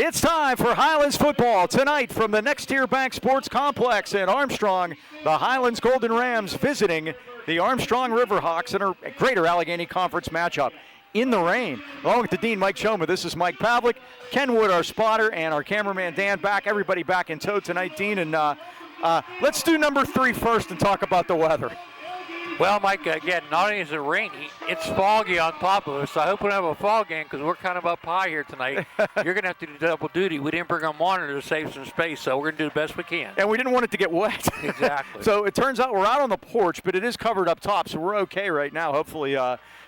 It's time for Highlands football tonight from the Next Tier Bank Sports Complex in Armstrong. The Highlands Golden Rams visiting the Armstrong Riverhawks in a Greater Allegheny Conference matchup in the rain. Along with the Dean, Mike Choma, this is Mike Pavlik, Ken Wood, our spotter, and our cameraman Dan back. Everybody back in tow tonight, Dean. And let's do number 3 first and talk about the weather. Well, Mike, again, not only is it rainy, it's foggy on top of us. So I hope we don't have a fog game because we're kind of up high here tonight. You're going to have to do double duty. We didn't bring a monitor to save some space, so we're going to do the best we can. And we didn't want it to get wet. Exactly. So it turns out we're out on the porch, but it is covered up top, so we're okay right now. Hopefully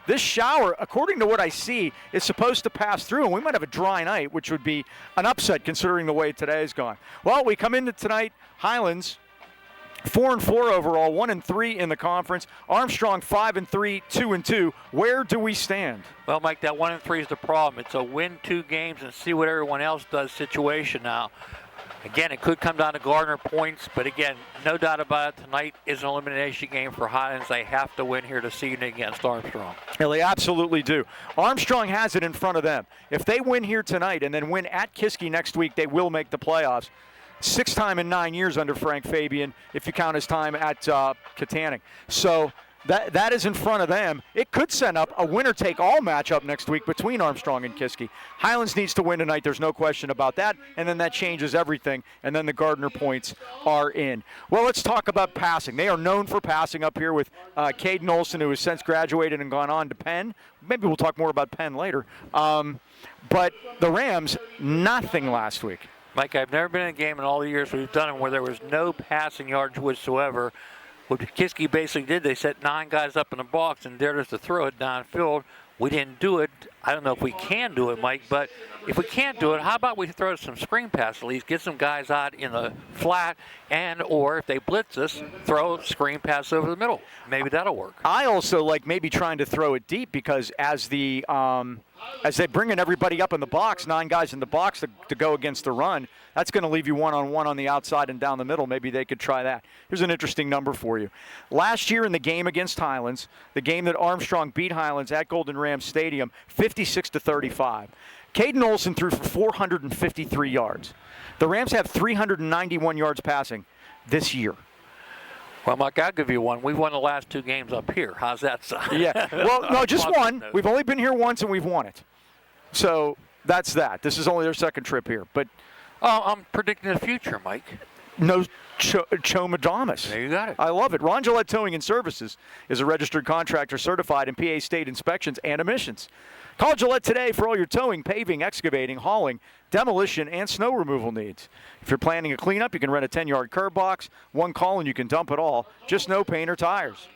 this shower, according to what I see, is supposed to pass through, and we might have a dry night, which would be an upset considering the way today's gone. Well, we come into tonight, Highlands, 4-4 overall, 1-3 in the conference. Armstrong 5-3, 2-2. Where do we stand? Well, Mike, that 1-3 is the problem. It's a win 2 games and see what everyone else does situation now. Again, it could come down to Gardner points, but again, no doubt about it, tonight is an elimination game for Highlands. They have to win here this evening against Armstrong. Yeah, they absolutely do. Armstrong has it in front of them. If they win here tonight and then win at Kiski next week, they will make the playoffs. 6th time in 9 years under Frank Fabian, if you count his time at Katanning. So that is in front of them. It could set up a winner-take-all matchup next week between Armstrong and Kiski. Highlands needs to win tonight. There's no question about that. And then that changes everything. And then the Gardner points are in. Well, let's talk about passing. They are known for passing up here with Caden Olson, who has since graduated and gone on to Penn. Maybe we'll talk more about Penn later. But the Rams, nothing last week. Mike, I've never been in a game in all the years we've done it where there was no passing yards whatsoever. What Kiski basically did, they set 9 guys up in the box and dared us to throw it downfield. We didn't do it. I don't know if we can do it, Mike, but if we can't do it, how about we throw some screen pass at least, get some guys out in the flat, and or if they blitz us, throw screen pass over the middle. Maybe that'll work. I also like maybe trying to throw it deep because as they bring in everybody up in the box, 9 guys in the box to go against the run, that's going to leave you one-on-one on the outside and down the middle. Maybe they could try that. Here's an interesting number for you. Last year in the game against Highlands, the game that Armstrong beat Highlands at Golden Rams Stadium, 56-35. Caden Olson threw for 453 yards. The Rams have 391 yards passing this year. Well, Mike, I'll give you one. We've won the last 2 games up here. How's that sound? Yeah. Well, no, just one. We've only been here once, and we've won it. So that's that. This is only their 2nd trip here. But I'm predicting the future, Mike. No Choma. There you got it. I love it. Ron Gillette Towing and Services is a registered contractor certified in PA state inspections and emissions. Call Gillette today for all your towing, paving, excavating, hauling, demolition, and snow removal needs. If you're planning a cleanup, you can rent a 10-yard curb box. One call and you can dump it all. Just no paint or tires.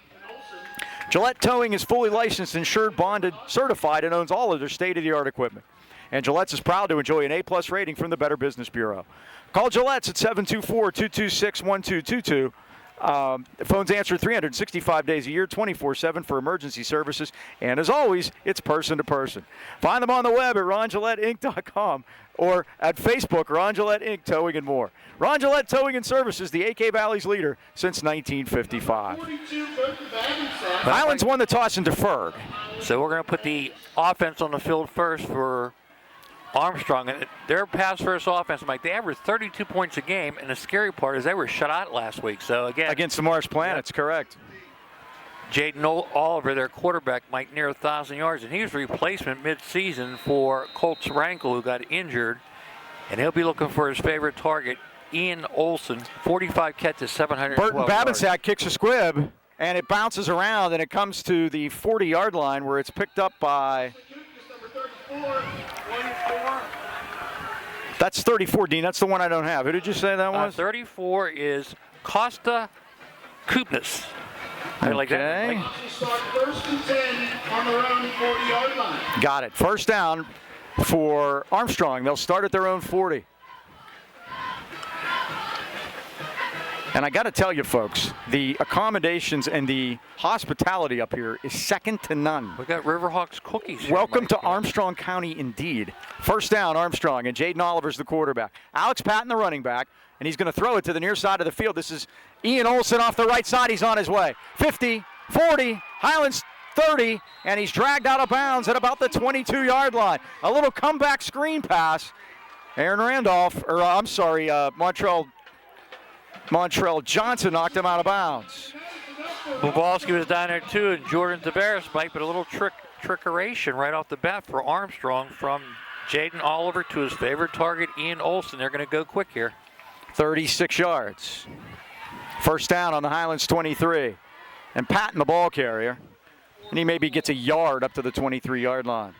Gillette Towing is fully licensed, insured, bonded, certified, and owns all of their state-of-the-art equipment. And Gillette's is proud to enjoy an A+ rating from the Better Business Bureau. Call Gillette's at 724-226-1222. Phones answer 365 days a year, 24/7 for emergency services. And as always, it's person to person. Find them on the web at RonGilletteInc.com or at Facebook, Ron Gillette Inc. Towing and More. Ron Gillette Towing and Services, the AK Valley's leader since 1955. Highlands won the toss and deferred. So we're going to put the offense on the field first for Armstrong, and their pass-first offense, Mike, they averaged 32 points a game, and the scary part is they were shut out last week. So again, against the Marsh Planets, correct. Jaden Oliver, their quarterback, Mike, near 1,000 yards, and he was replacement mid-season for Colts Rankle, who got injured, and he'll be looking for his favorite target, Ian Olson, 45 catches, 712 Burton Babinsack kicks a squib, and it bounces around, and it comes to the 40-yard line where it's picked up by... That's 34, Dean. That's the one I don't have. Who did you say that was? 34 is Costa Kupnis. I like that. First and 10 on their own 40-yard line. Got it. First down for Armstrong. They'll start at their own 40. And I got to tell you, folks, the accommodations and the hospitality up here is second to none. We got Riverhawks cookies here, Welcome Mike. to Armstrong County, indeed. First down, Armstrong, and Jaden Oliver's the quarterback. Alex Patton, the running back, and he's going to throw it to the near side of the field. This is Ian Olson off the right side. He's on his way. 50, 40, Highlands 30, and he's dragged out of bounds at about the 22-yard line. A little comeback screen pass. Aaron Randolph, or I'm sorry, Montrell Johnson knocked him out of bounds. Pavlik was down there too, and Jordan Tavares might, but a little trickeration right off the bat for Armstrong from Jaden Oliver to his favorite target, Ian Olsen. They're going to go quick here. 36 yards. First down on the Highlands 23. And Patton, the ball carrier. And he maybe gets a yard up to the 23-yard line.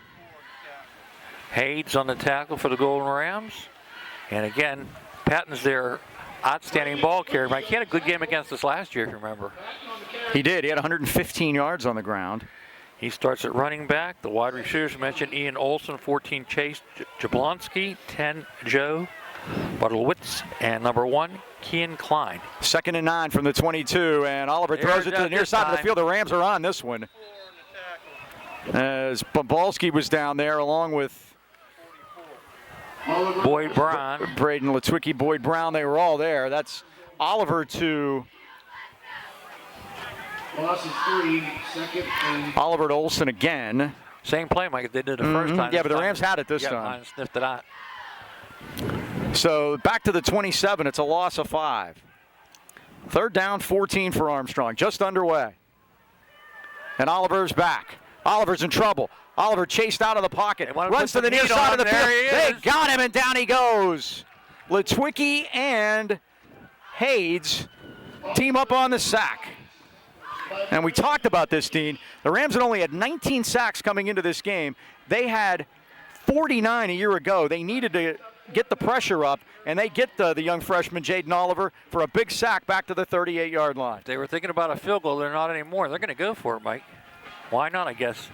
Hayes on the tackle for the Golden Rams. And again, Patton's their outstanding ball carrier. Mike, he had a good game against us last year, if you remember. He did. He had 115 yards on the ground. He starts at running back. The wide receivers mentioned Ian Olsen, 14 Chase Jablonski, 10 Joe Bartlewitz, and number 1, Kean Klein. 2nd and 9 from the 22, and Oliver throws it to the near side of the field. The Rams are on this one. As Pavlik was down there along with Boyd Brown. Braden Litwicki, Boyd Brown, they were all there. That's Oliver to Loss is 3, 2nd and Oliver to Olsen again. Same play, Mike, they did the first time. Yeah, but the Rams had it this time. I sniffed it out. So back to the 27, it's a loss of 5. 3rd down, 14 for Armstrong, just underway. And Oliver's back. Oliver's in trouble. Oliver chased out of the pocket, runs to the near side of the field. They got him, and down he goes. Litwicki and Hayes team up on the sack. And we talked about this, Dean. The Rams had only had 19 sacks coming into this game. They had 49 a year ago. They needed to get the pressure up, and they get the young freshman, Jaden Oliver, for a big sack back to the 38-yard line. They were thinking about a field goal. They're not anymore. They're going to go for it, Mike. Why not, I guess?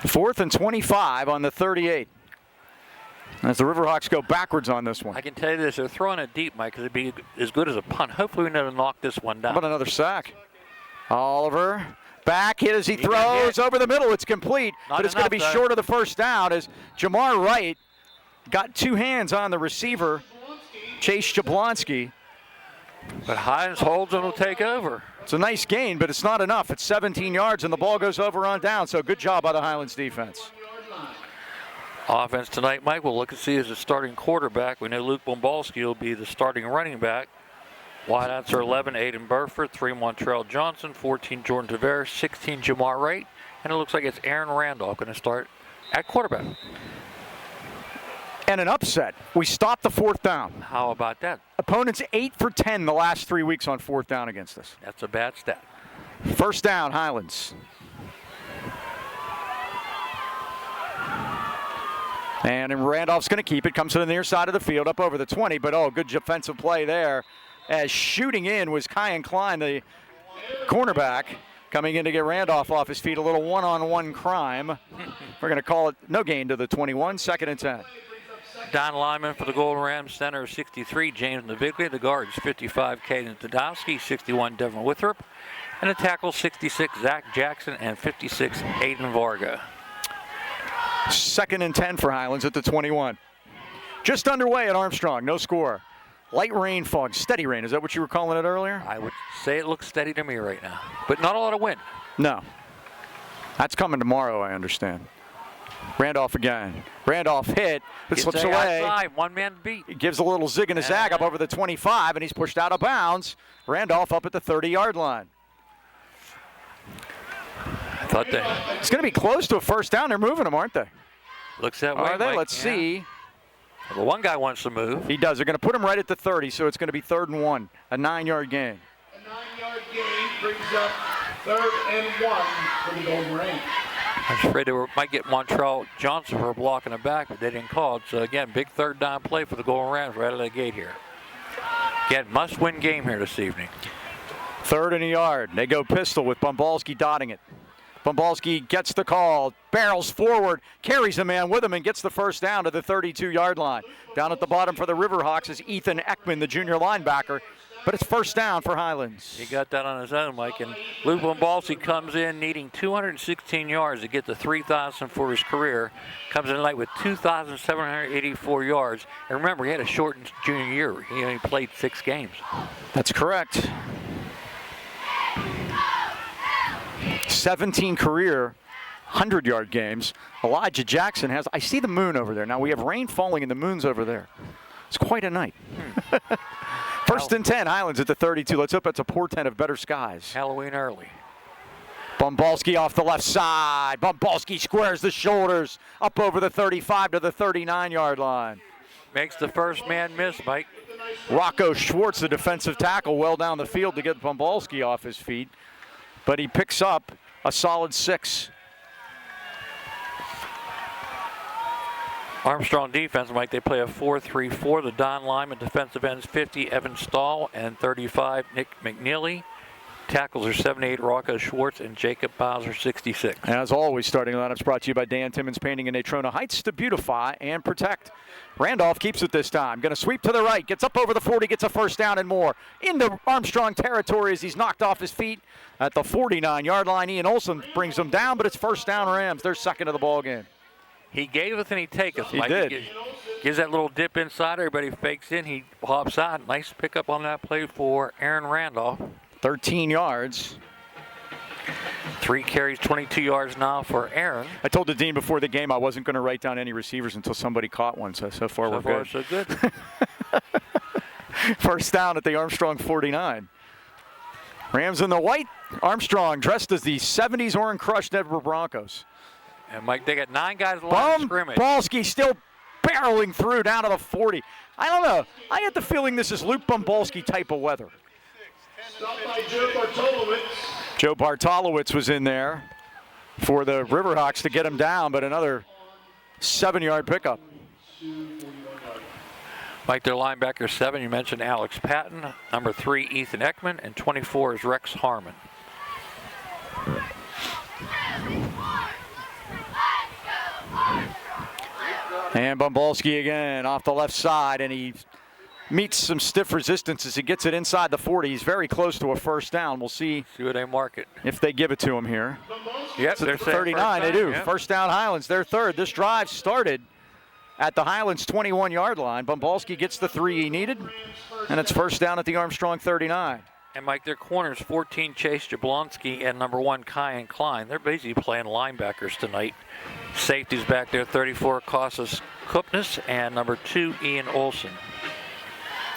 4th and 25 on the 38. As the Riverhawks go backwards on this one. I can tell you this, they're throwing it deep, Mike, because it'd be as good as a punt. Hopefully we never knock this one down. How about another sack? Oliver, back hit as he throws over the middle. It's complete, but it's going to be short of the first down as Jamar Wright got 2 hands on the receiver, Chase Jablonski. But Hines holds and will take over. It's a nice gain, but it's not enough. It's 17 yards, and the ball goes over on down, so good job by the Highlands defense. Offense tonight, Mike, we'll look and see as the starting quarterback. We know Luke Bombalski will be the starting running back. Wideouts are 11, Aiden Burford, 3, Montrell Johnson, 14, Jordan Tavares, 16, Jamar Wright, and it looks like it's Aaron Randolph going to start at quarterback. And an upset. We stopped the 4th down. How about that? Opponents 8 for 10 the last 3 weeks on 4th down against us. That's a bad stat. First down, Highlands. And Randolph's going to keep it. Comes to the near side of the field, up over the 20. But, good defensive play there. As shooting in was Kean Klein, the cornerback, coming in to get Randolph off his feet. A little one-on-one crime. We're going to call it no gain to the 21. 2nd and 10. Don Lyman for the Golden Rams, center 63, James Naviglia. The guards 55, Caden Tadowski, 61, Devin Withrop. And the tackle 66, Zach Jackson, and 56, Aiden Varga. 2nd and 10 for Highlands at the 21. Just underway at Armstrong, no score. Light rain, fog, steady rain. Is that what you were calling it earlier? I would say it looks steady to me right now, but not a lot of wind. No. That's coming tomorrow, I understand. Randolph again. Randolph hit, but slips away. Outside, one man beat. He gives a little zig and a zag up over the 25, and he's pushed out of bounds. Randolph up at the 30-yard line. I thought that. It's going to be close to a first down. They're moving them, aren't they? Looks that way. Are they? Mike. Let's see. Well, one guy wants to move. He does. They're going to put him right at the 30, so it's going to be 3rd and 1, a 9-yard gain. a 9-yard gain brings up 3rd and 1 for the Golden Rams. I was afraid they might get Montrell Johnson for a block in the back, but they didn't call it. So, again, big 3rd down play for the Golden Rams right out of the gate here. Again, must-win game here this evening. 3rd and a yard. They go pistol with Bombalski dotting it. Bombalski gets the call, barrels forward, carries a man with him, and gets the first down to the 32-yard line. Down at the bottom for the Riverhawks is Ethan Ekman, the junior linebacker. But it's first down for Highlands. He got that on his own, Mike. And Luke Bombalski comes in needing 216 yards to get to 3,000 for his career. Comes in tonight with 2,784 yards. And remember, he had a shortened junior year. He only played 6 games. That's correct. 17 career 100-yard games. Elijah Jackson has. I see the moon over there. Now we have rain falling and the moon's over there. It's quite a night. First and 10, Highlands at the 32. Let's hope that's a portent of better skies. Halloween early. Bumbalski off the left side. Bumbalski squares the shoulders up over the 35 to the 39-yard line. Makes the first man miss, Mike. Rocco Schwartz, the defensive tackle, well down the field to get Bumbalski off his feet. But he picks up a solid 6. Armstrong defense, Mike, they play a 4-3-4. The Don Lyman defensive ends 50, Evan Stahl, and 35, Nick McNeely. Tackles are 78, Rocco Schwartz, and Jacob Bowser, 66. As always, starting lineups brought to you by Dan Timmons Painting in Natrona Heights to beautify and protect. Randolph keeps it this time. Going to sweep to the right, gets up over the 40, gets a first down and more. Into Armstrong territory as he's knocked off his feet at the 49-yard line. Ian Olsen brings him down, but it's first down Rams. They're second of the ball game. He gaveth and he taketh. He Mike. did. He gives that little dip inside. Everybody fakes in. He hops out. Nice pickup on that play for Aaron Randolph. 13 yards. 3 carries, 22 yards now for Aaron. I told the dean before the game I wasn't going to write down any receivers until somebody caught one, so far we're good. So good. First down at the Armstrong 49. Rams in the white. Armstrong dressed as the 70s Orange Crush Denver Broncos. And Mike, they got 9 guys in the line of scrimmage. Bumbalski still barreling through down to the 40. I don't know. I get the feeling this is Luke Bumbalski type of weather. Stopped by Joe Bartolowitz. Joe Bartolowitz was in there for the Riverhawks to get him down, but another 7-yard pickup. Mike, their linebacker 7, you mentioned Alex Patton. Number 3, Ethan Ekman. And 24 is Rex Harmon. And Bumbalski again off the left side, and he meets some stiff resistance as he gets it inside the 40. He's very close to a first down. We'll see where they mark it. If they give it to him here. Yep, they're 39. They do. Yep. First down Highlands. They're third. This drive started at the Highlands 21-yard line. Bumbalski gets the 3 he needed, and it's first down at the Armstrong 39. And Mike, their corners 14 Chase Jablonski and number 1 Kyan Klein. They're basically playing linebackers tonight. Safeties back there 34 Kostas Kupnis and number 2 Ian Olsen.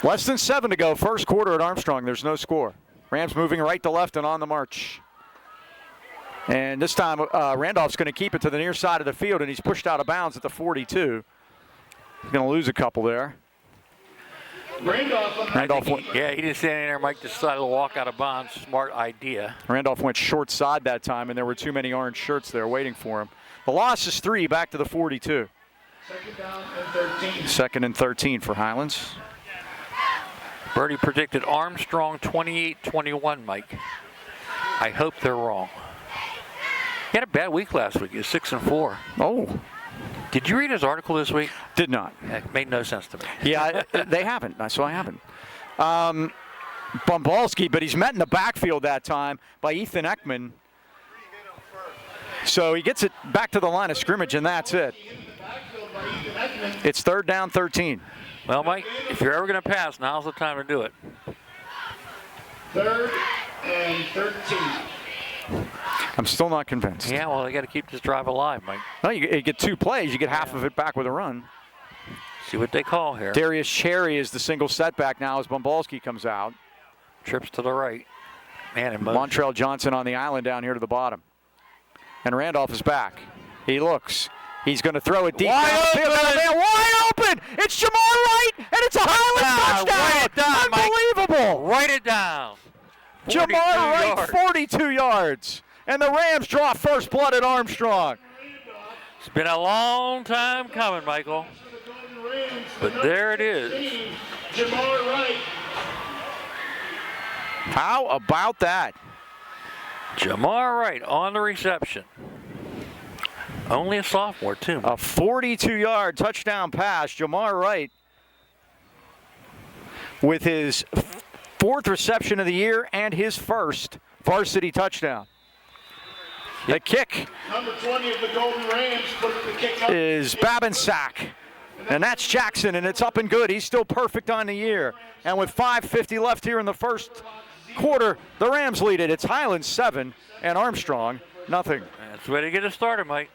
Less than 7 to go, first quarter at Armstrong. There's no score. Rams moving right to left and on the march. And this time Randolph's going to keep it to the near side of the field, and he's pushed out of bounds at the 42. He's going to lose a couple there. Randolph went. Yeah, he didn't stand in there. Mike decided to walk out of bounds. Smart idea. Randolph went short side that time, and there were too many orange shirts there waiting for him. The loss is 3 back to the 42. Second down and 13. Second and 13 for Highlands. Birdie predicted Armstrong 28-21, Mike. I hope they're wrong. He had a bad week last week. He was 6-4. Oh. Did you read his article this week? Did not. It made no sense to me. Yeah, they haven't, so I haven't. Bumbalski, but he's met in the backfield that time by Ethan Ekman. So he gets it back to the line of scrimmage, and that's it. It's third down, 13. Well, Mike, if you're ever going to pass, now's the time to do it. Third and 13. I'm still not convinced. Yeah, well, they got to keep this drive alive, Mike. Well, you get 2 plays. You get half of it back with a run. See what they call here. Darius Cherry is the single setback now as Bumbalski comes out. Trips to the right. Man, in motion. Montrell Johnson on the island down here to the bottom. And Randolph is back. He looks. He's going to throw it deep. Wide open! It's Jamar Wright, and it's a Highlands touchdown! Write it down, unbelievable! Mike. Write it down. Jamar Wright, 42 yards. And the Rams draw first blood at Armstrong. It's been a long time coming, Michael. But there it is. Jamar Wright. How about that? Jamar Wright on the reception. Only a sophomore, too. A 42-yard touchdown pass. Jamar Wright with his 4th reception of the year and his first varsity touchdown. The kick Number 20 of the Golden Rams put the kick up. is Babinsack. And that's Jackson, and it's up and good. He's still perfect on the year. And with 5:50 left here in the first quarter, the Rams lead it. It's Highlands 7 and Armstrong nothing. That's the way to get it started, Mike.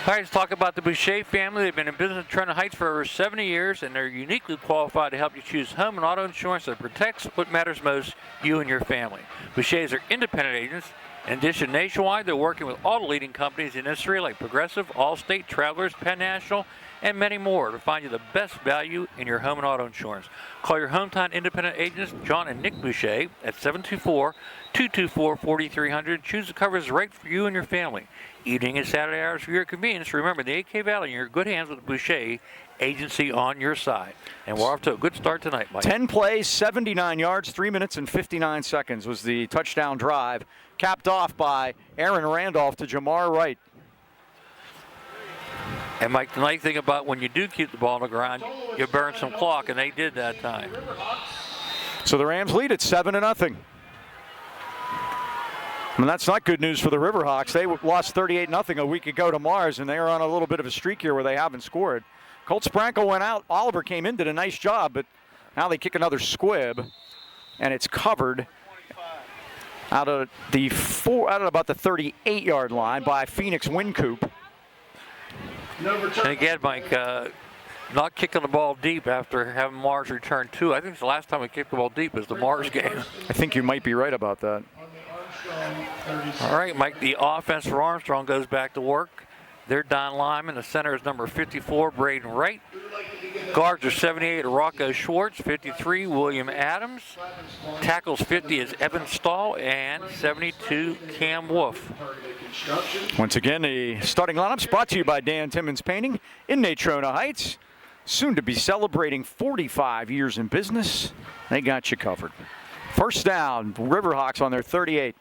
All right, let's talk about the Boucher family. They've been in business in Trent Heights for over 70 years, and they're uniquely qualified to help you choose home and auto insurance that protects what matters most, you and your family. Bouchers are independent agents. In addition, nationwide, they're working with all the leading companies in the industry like Progressive, Allstate, Travelers, Penn National, and many more to find you the best value in your home and auto insurance. Call your hometown independent agents, John and Nick Boucher, at 724-224-4300. Choose the coverage right for you and your family. Evening and Saturday hours for your convenience. Remember, the AK Valley in your good hands with the Boucher agency on your side. And we're off to a good start tonight, Mike. 10 plays, 79 yards, 3 minutes and 59 seconds was the touchdown drive, capped off by Aaron Randolph to Jamar Wright. And Mike, the nice thing about when you do keep the ball on the ground, you burn some clock, and they did that time. So the Rams lead at 7-0. And that's not good news for the Riverhawks. They lost 38-0 a week ago to Mars, and they are on a little bit of a streak here where they haven't scored. Colt Sprankle went out. Oliver came in, did a nice job, but now they kick another squib, and it's covered out of about the 38-yard line by Phoenix Wincoop. And again, Mike, not kicking the ball deep after having Mars return two. I think the last time we kicked the ball deep was the Mars game. I think you might be right about that. All right, Mike, the offense for Armstrong goes back to work. They're Don Lyman. The center is number 54, Braden Wright. Guards are 78, Rocco Schwartz. 53, William Adams. Tackles 50 is Evan Stahl. And 72, Cam Wolf. Once again, the starting lineup's brought to you by Dan Timmons Painting in Natrona Heights. Soon to be celebrating 45 years in business. They got you covered. First down, Riverhawks on their 38.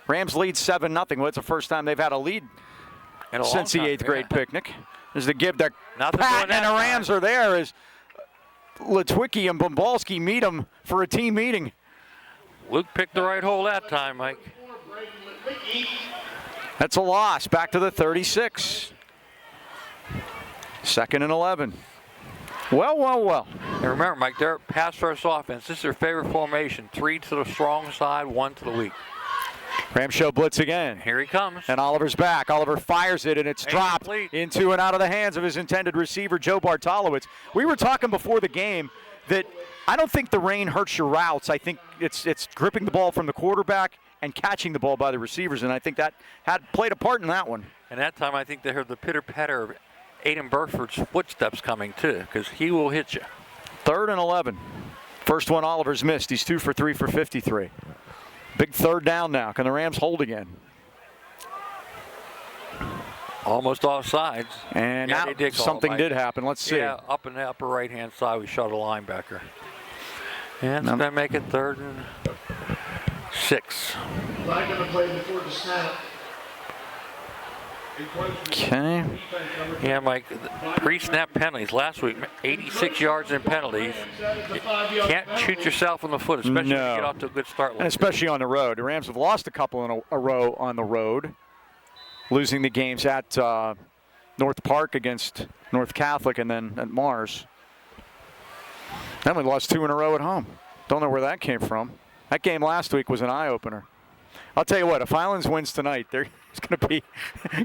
Rams lead 7-0. Well, it's the first time they've had a lead since the 8th grade picnic. There's the give that Pat and the Rams are there as Litwicki and Bombalski meet them for a team meeting. Luke picked the right hole that time, Mike. That's a loss. Back to the 36. 2nd and 11. Well. And remember, Mike, they're pass first offense. This is their favorite formation. 3 to the strong side, 1 to the weak. Rams show blitz again. Here he comes. And Oliver's back. Oliver fires it, and it's dropped into and out of the hands of his intended receiver, Joe Bartolowicz. We were talking before the game that I don't think the rain hurts your routes. I think it's gripping the ball from the quarterback and catching the ball by the receivers, and I think that had played a part in that one. And that time I think they heard the pitter-patter of Aiden Burford's footsteps coming, too, because he will hit you. 3rd and 11. First one Oliver's missed. He's 2 for 3 for 53. Big third down now. Can the Rams hold again? Almost off sides. And yeah, now something did happen. Let's see. Yeah, up in the upper right-hand side, we shot a linebacker. And it's going to make it 3rd and 6. Not going to play before the snap. Okay. Yeah, Mike, pre-snap penalties. Last week, 86 yards in penalties. You can't shoot yourself in the foot, especially if you get off to a good start. And especially on the road. The Rams have lost a couple in a row on the road, losing the games at North Park against North Catholic and then at Mars. Then we lost 2 in a row at home. Don't know where that came from. That game last week was an eye-opener. I'll tell you what, if Highlands wins tonight, it's going to be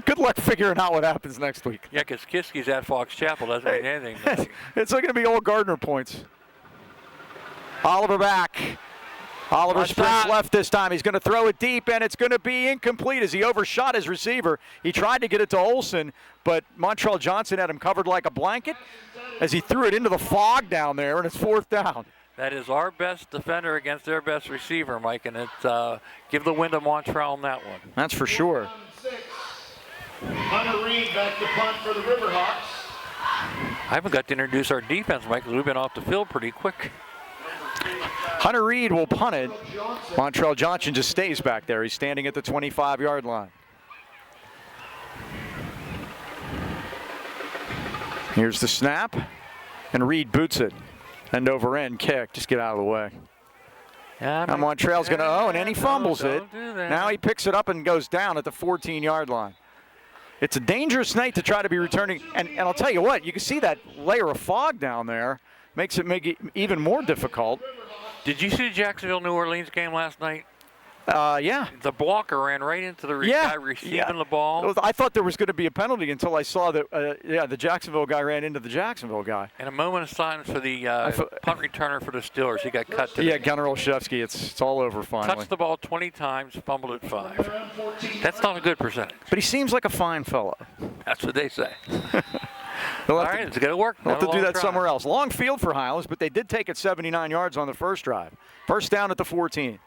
good luck figuring out what happens next week. Yeah, because Kiski's at Fox Chapel doesn't mean anything. It's going to be old Gardner points. Oliver back. Oliver sprints left this time. He's going to throw it deep, and it's going to be incomplete as he overshot his receiver. He tried to get it to Olsen, but Montreal Johnson had him covered like a blanket as he threw it into the fog down there, and it's 4th down. That is our best defender against their best receiver, Mike, and it's give the win to Montreal on that one. That's for sure. Hunter Reed back to punt for the Riverhawks. I haven't got to introduce our defense, Mike, because we've been off the field pretty quick. Hunter Reed will punt it. Montreal Johnson just stays back there. He's standing at the 25-yard line. Here's the snap, and Reed boots it. End over end kick. Just get out of the way. Now Montreal's going to, and then he fumbles it. Now he picks it up and goes down at the 14-yard line. It's a dangerous night to try to be returning. And I'll tell you what, you can see that layer of fog down there. Makes it even more difficult. Did you see the Jacksonville-New Orleans game last night? Yeah. The blocker ran right into the guy receiving the ball. I thought there was going to be a penalty until I saw that, the Jacksonville guy ran into the Jacksonville guy. And a moment of silence for the punt returner for the Steelers. He got cut today. Yeah, Gunnar Olszewski. It's all over finally. Touched the ball 20 times, fumbled it 5. That's not a good percentage. But he seems like a fine fellow. That's what they say. All right, it's going to work. They'll have to do that somewhere else. Long field for Highlands, but they did take it 79 yards on the first drive. First down at the 14.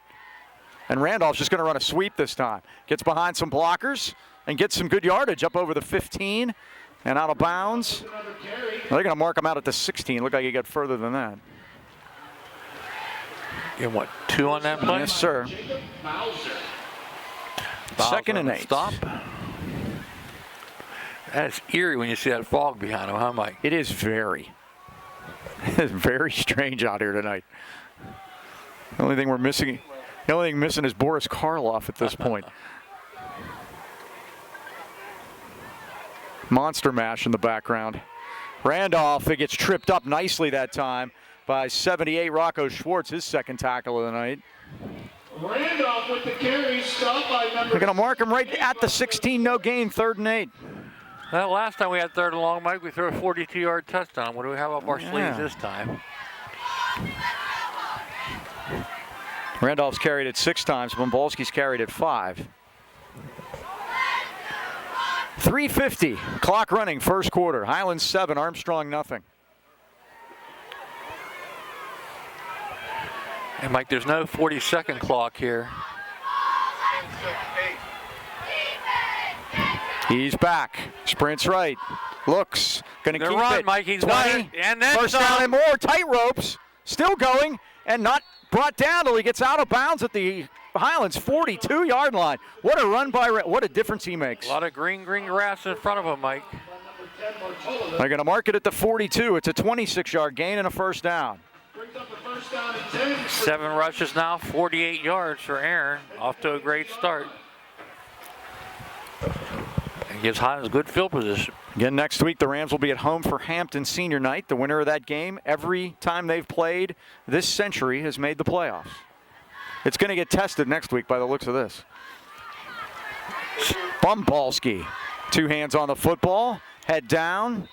And Randolph's just going to run a sweep this time. Gets behind some blockers and gets some good yardage up over the 15 and out of bounds. They're going to mark him out at the 16. Look like he got further than that. You what, 2 on that play? Yes, sir. Second and 8. Stop. That's eerie when you see that fog behind him, huh, Mike? It is very. It's very strange out here tonight. The only thing missing is Boris Karloff at this point. Monster mash in the background. Randolph, it gets tripped up nicely that time by 78 Rocco Schwartz, his second tackle of the night. Randolph with the carry, stop by number. They're going to mark him right at the 16, no gain, 3rd and 8. Well, last time we had 3rd and long, Mike, we threw a 42-yard touchdown. What do we have up our sleeves this time? Randolph's carried it 6 times. Bombalski's carried it 5. 3:50, clock running, first quarter. Highlands 7, Armstrong nothing. And Mike, there's no 40-second clock here. He's back. Sprints right. Looks. Going to keep run, it. Mike. He's 20. And then first down and more. Tight ropes. Still going and not brought down till he gets out of bounds at the Highlands 42-yard line. What a run by. What a difference he makes. A lot of green grass in front of him, Mike. They're going to mark it at the 42. It's a 26-yard gain and a first down. 7 rushes now, 48 yards for Aaron. Off to a great start. And gives Highlands good field position. Again, next week, the Rams will be at home for Hampton Senior Night. The winner of that game, every time they've played this century, has made the playoffs. It's going to get tested next week by the looks of this. Bombalski, 2 hands on the football, head down,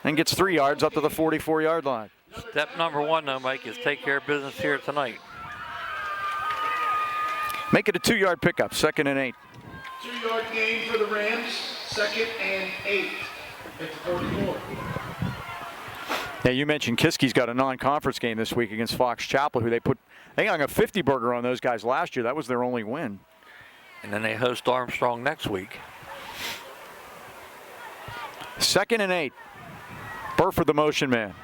and gets 3 yards up to the 44-yard line. Step number 1, though, Mike, is take care of business here tonight. Make it a 2-yard pickup, 2nd and 8. 2-yard gain for the Rams, 2nd and 8 at the 44. Yeah, you mentioned Kiski's got a non-conference game this week against Fox Chapel, who they hung a 50-burger on those guys last year. That was their only win. And then they host Armstrong next week. 2nd and 8. Burford, the motion man.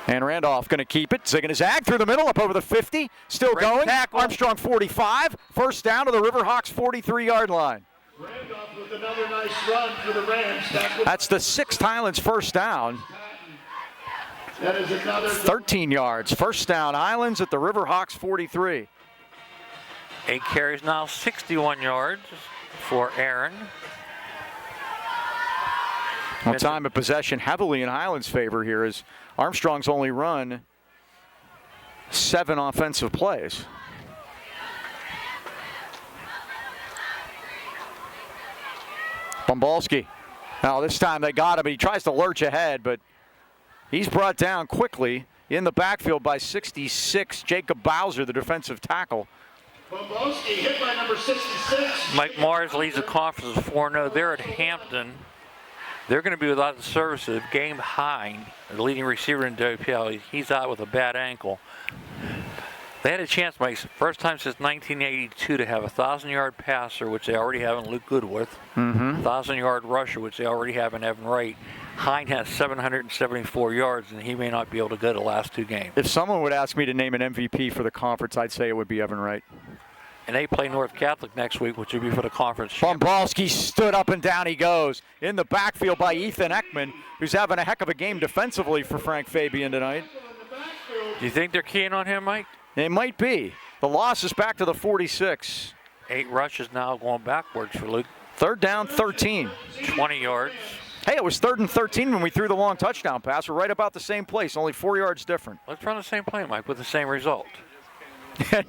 And Randolph going to keep it. Zig and a zag through the middle, up over the 50. Still Great going. tackle. Armstrong 45. First down to the Riverhawks 43-yard line. Randolph with another nice run for the Rams. That's the 6th Highlands first down. That is another 13 yards. First down, Highlands at the Riverhawks 43. 8 carries now, 61 yards for Aaron. Well, time of possession heavily in Highlands' favor here as Armstrong's only run 7 offensive plays. Bombalski. Now this time they got him. He tries to lurch ahead, but he's brought down quickly in the backfield by 66, Jacob Bowser, the defensive tackle. Bombalski hit by number 66. Mike Mars leads the conference with 4-0. They're at Hampton. They're going to be without the services of Game Hine, the leading receiver in WPL. He's out with a bad ankle. They had a chance, Mike, first time since 1982 to have a 1,000-yard passer, which they already have in Luke Goodwith. 1,000-yard rusher, which they already have in Evan Wright. Hine has 774 yards, and he may not be able to go to the last 2 games. If someone would ask me to name an MVP for the conference, I'd say it would be Evan Wright. And they play North Catholic next week, which will be for the conference. Bombalski stood up and down he goes. In the backfield by Ethan Ekman, who's having a heck of a game defensively for Frank Fabian tonight. Do you think they're keying on him, Mike? They might be. The loss is back to the 46. 8 rushes now going backwards for Luke. 3rd down, 13. 20 yards. Hey, it was 3rd and 13 when we threw the long touchdown pass. We're right about the same place, only 4 yards different. Let's run the same play, Mike, with the same result.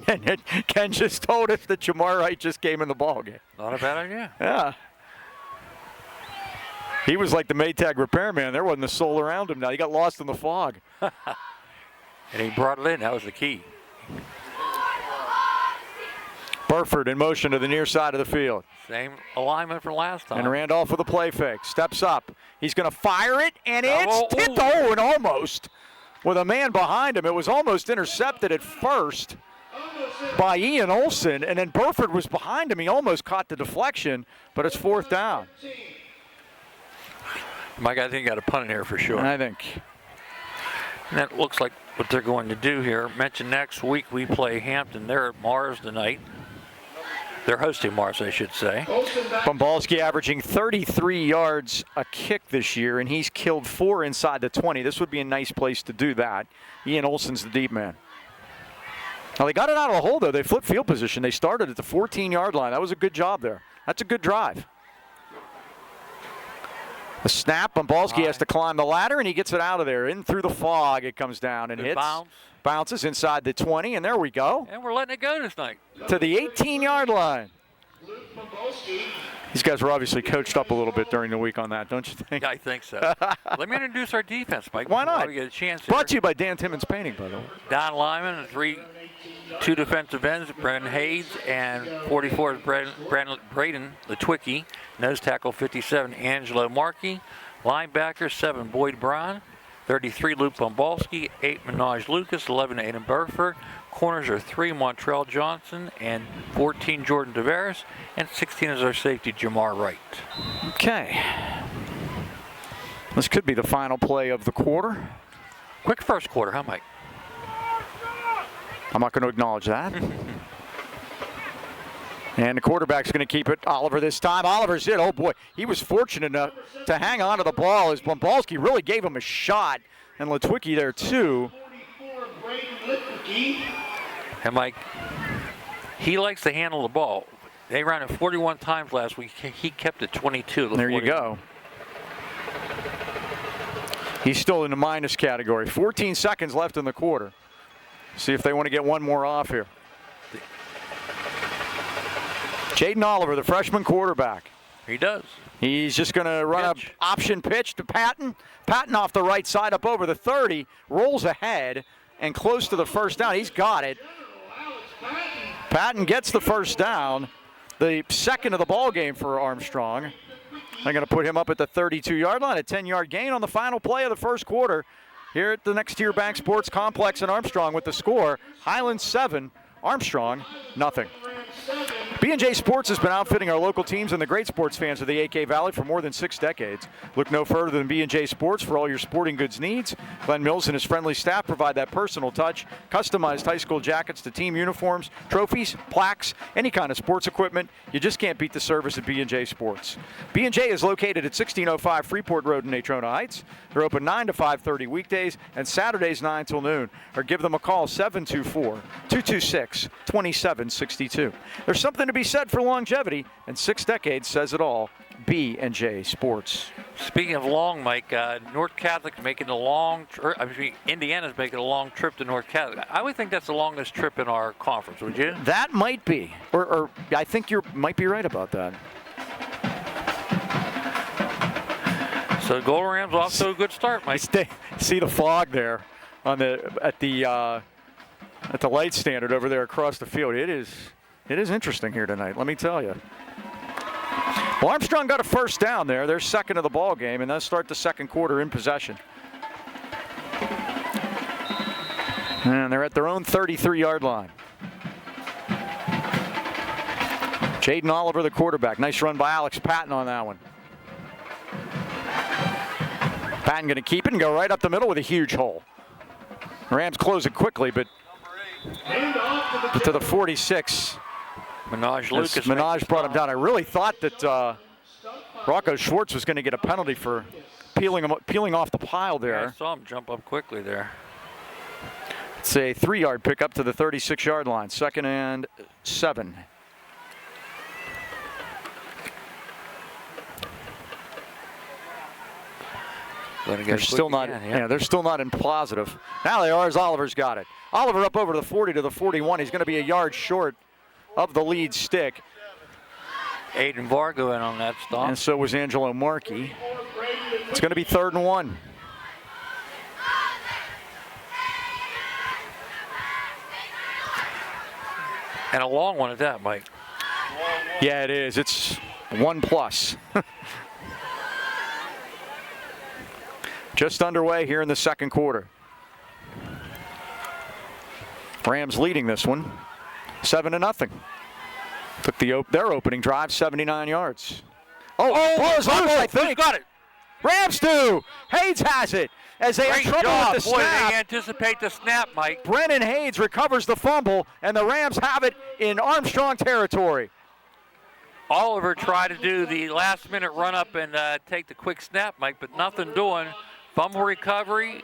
And Ken just told us that Jamar Wright just came in the ball game. Not a bad idea. Yeah. He was like the Maytag repairman. There wasn't a soul around him now. He got lost in the fog. And he brought it in. That was the key. Burford in motion to the near side of the field. Same alignment from last time. And Randolph with a play fake. Steps up. He's going to fire it, and it's hit the hole and almost. With a man behind him, it was almost intercepted at first by Ian Olson, and then Burford was behind him. He almost caught the deflection, but it's 4th down. Mike, I think you got a punt in here for sure. I think. And that looks like what they're going to do here. Mention next week we play Hampton. They're at Mars tonight. They're hosting Mars, I should say. Bombalski averaging 33 yards a kick this year, and he's killed 4 inside the 20. This would be a nice place to do that. Ian Olson's the deep man. Now, they got it out of the hole, though. They flipped field position. They started at the 14-yard line. That was a good job there. That's a good drive. The snap, Bombalski has to climb the ladder, and he gets it out of there. In through the fog, it comes down and hits. Bounces inside the 20, and there we go. And we're letting it go this night. To the 18-yard line. These guys were obviously coached up a little bit during the week on that, don't you think? I think so. Let me introduce our defense, Mike. Why not? We get a chance here. Brought to you by Dan Timmons Painting, by the way. Don Lyman, 2 defensive ends, Brendan Hayes, and 44 is Braden Litwicki. Nose tackle 57, Angelo Markey. Linebacker 7, Boyd Brown. 33, Luke Bombalski. 8, Minaj Lucas. 11, Aiden Burford. Corners are 3, Montrell Johnson. And 14, Jordan Tavares. And 16 is our safety, Jamar Wright. Okay. This could be the final play of the quarter. Quick first quarter, huh, Mike? I'm not going to acknowledge that. And the quarterback's going to keep it. Oliver this time. Oliver's it. Oh, boy. He was fortunate enough to hang on to the ball as Bombalski really gave him a shot. And Litwicki there, too. And, Mike, he likes to handle the ball. They ran it 41 times last week. He kept it 22. There you go. He's still in the minus category. 14 seconds left in the quarter. See if they want to get one more off here. Jaden Oliver, the freshman quarterback. He does. He's just going to run an option pitch to Patton. Patton off the right side up over the 30, rolls ahead and close to the first down. He's got it. Patton gets the first down, the second of the ball game for Armstrong. They're going to put him up at the 32-yard line, a 10-yard gain on the final play of the first quarter here at the Next Tier Bank Sports Complex in Armstrong with the score, Highlands 7, Armstrong nothing. B&J Sports has been outfitting our local teams and the great sports fans of the AK Valley for more than 6 decades. Look no further than B&J Sports for all your sporting goods needs. Glenn Mills and his friendly staff provide that personal touch. Customized high school jackets to team uniforms, trophies, plaques, any kind of sports equipment. You just can't beat the service at B&J Sports. B&J is located at 1605 Freeport Road in Natrona Heights. They're open 9 to 5:30 weekdays and Saturdays 9 till noon. Or give them a call, 724-226-2762. There's something to be said for longevity, and 6 decades says it all. B&J Sports. Speaking of long, Mike, North Catholic making a long Indiana's making a long trip to North Catholic. I would think that's the longest trip in our conference, would you? That might be. Or I think you might be right about that. So the Golden Rams off to a good start, Mike. See the fog there on at the light standard over there across the field. It is interesting here tonight, let me tell you. Well, Armstrong got a first down there. They're second of the ball game, and they'll start the second quarter in possession. And they're at their own 33-yard line. Jaden Oliver, the quarterback. Nice run by Alex Patton on that one. Patton going to keep it and go right up the middle with a huge hole. Rams close it quickly, but to the 46. Minaj brought him down. I really thought that Rocco Schwartz was going to get a penalty for peeling off the pile there. Yeah, I saw him jump up quickly there. It's a 3-yard pickup to the 36-yard line. 2nd and 7. They're still not in positive. Now they are, as Oliver's got it. Oliver up over the 40 to the 41. He's going to be a yard short of the lead stick. Aiden Vargo in on that stop. And so was Angelo Markey. It's going to be 3rd and 1. And a long one at that, Mike. Yeah, it is. It's 1+. Just underway here in the second quarter. Rams leading this one 7-0. Took their opening drive 79 yards. Oh, loose, I think. Got it. Rams do. Hayes has it as they have trouble with the Boy, snap. they anticipate the snap, Mike. Brennan Hayes recovers the fumble, and the Rams have it in Armstrong territory. Oliver tried to do the last-minute run-up and take the quick snap, Mike, but nothing doing. Fumble recovery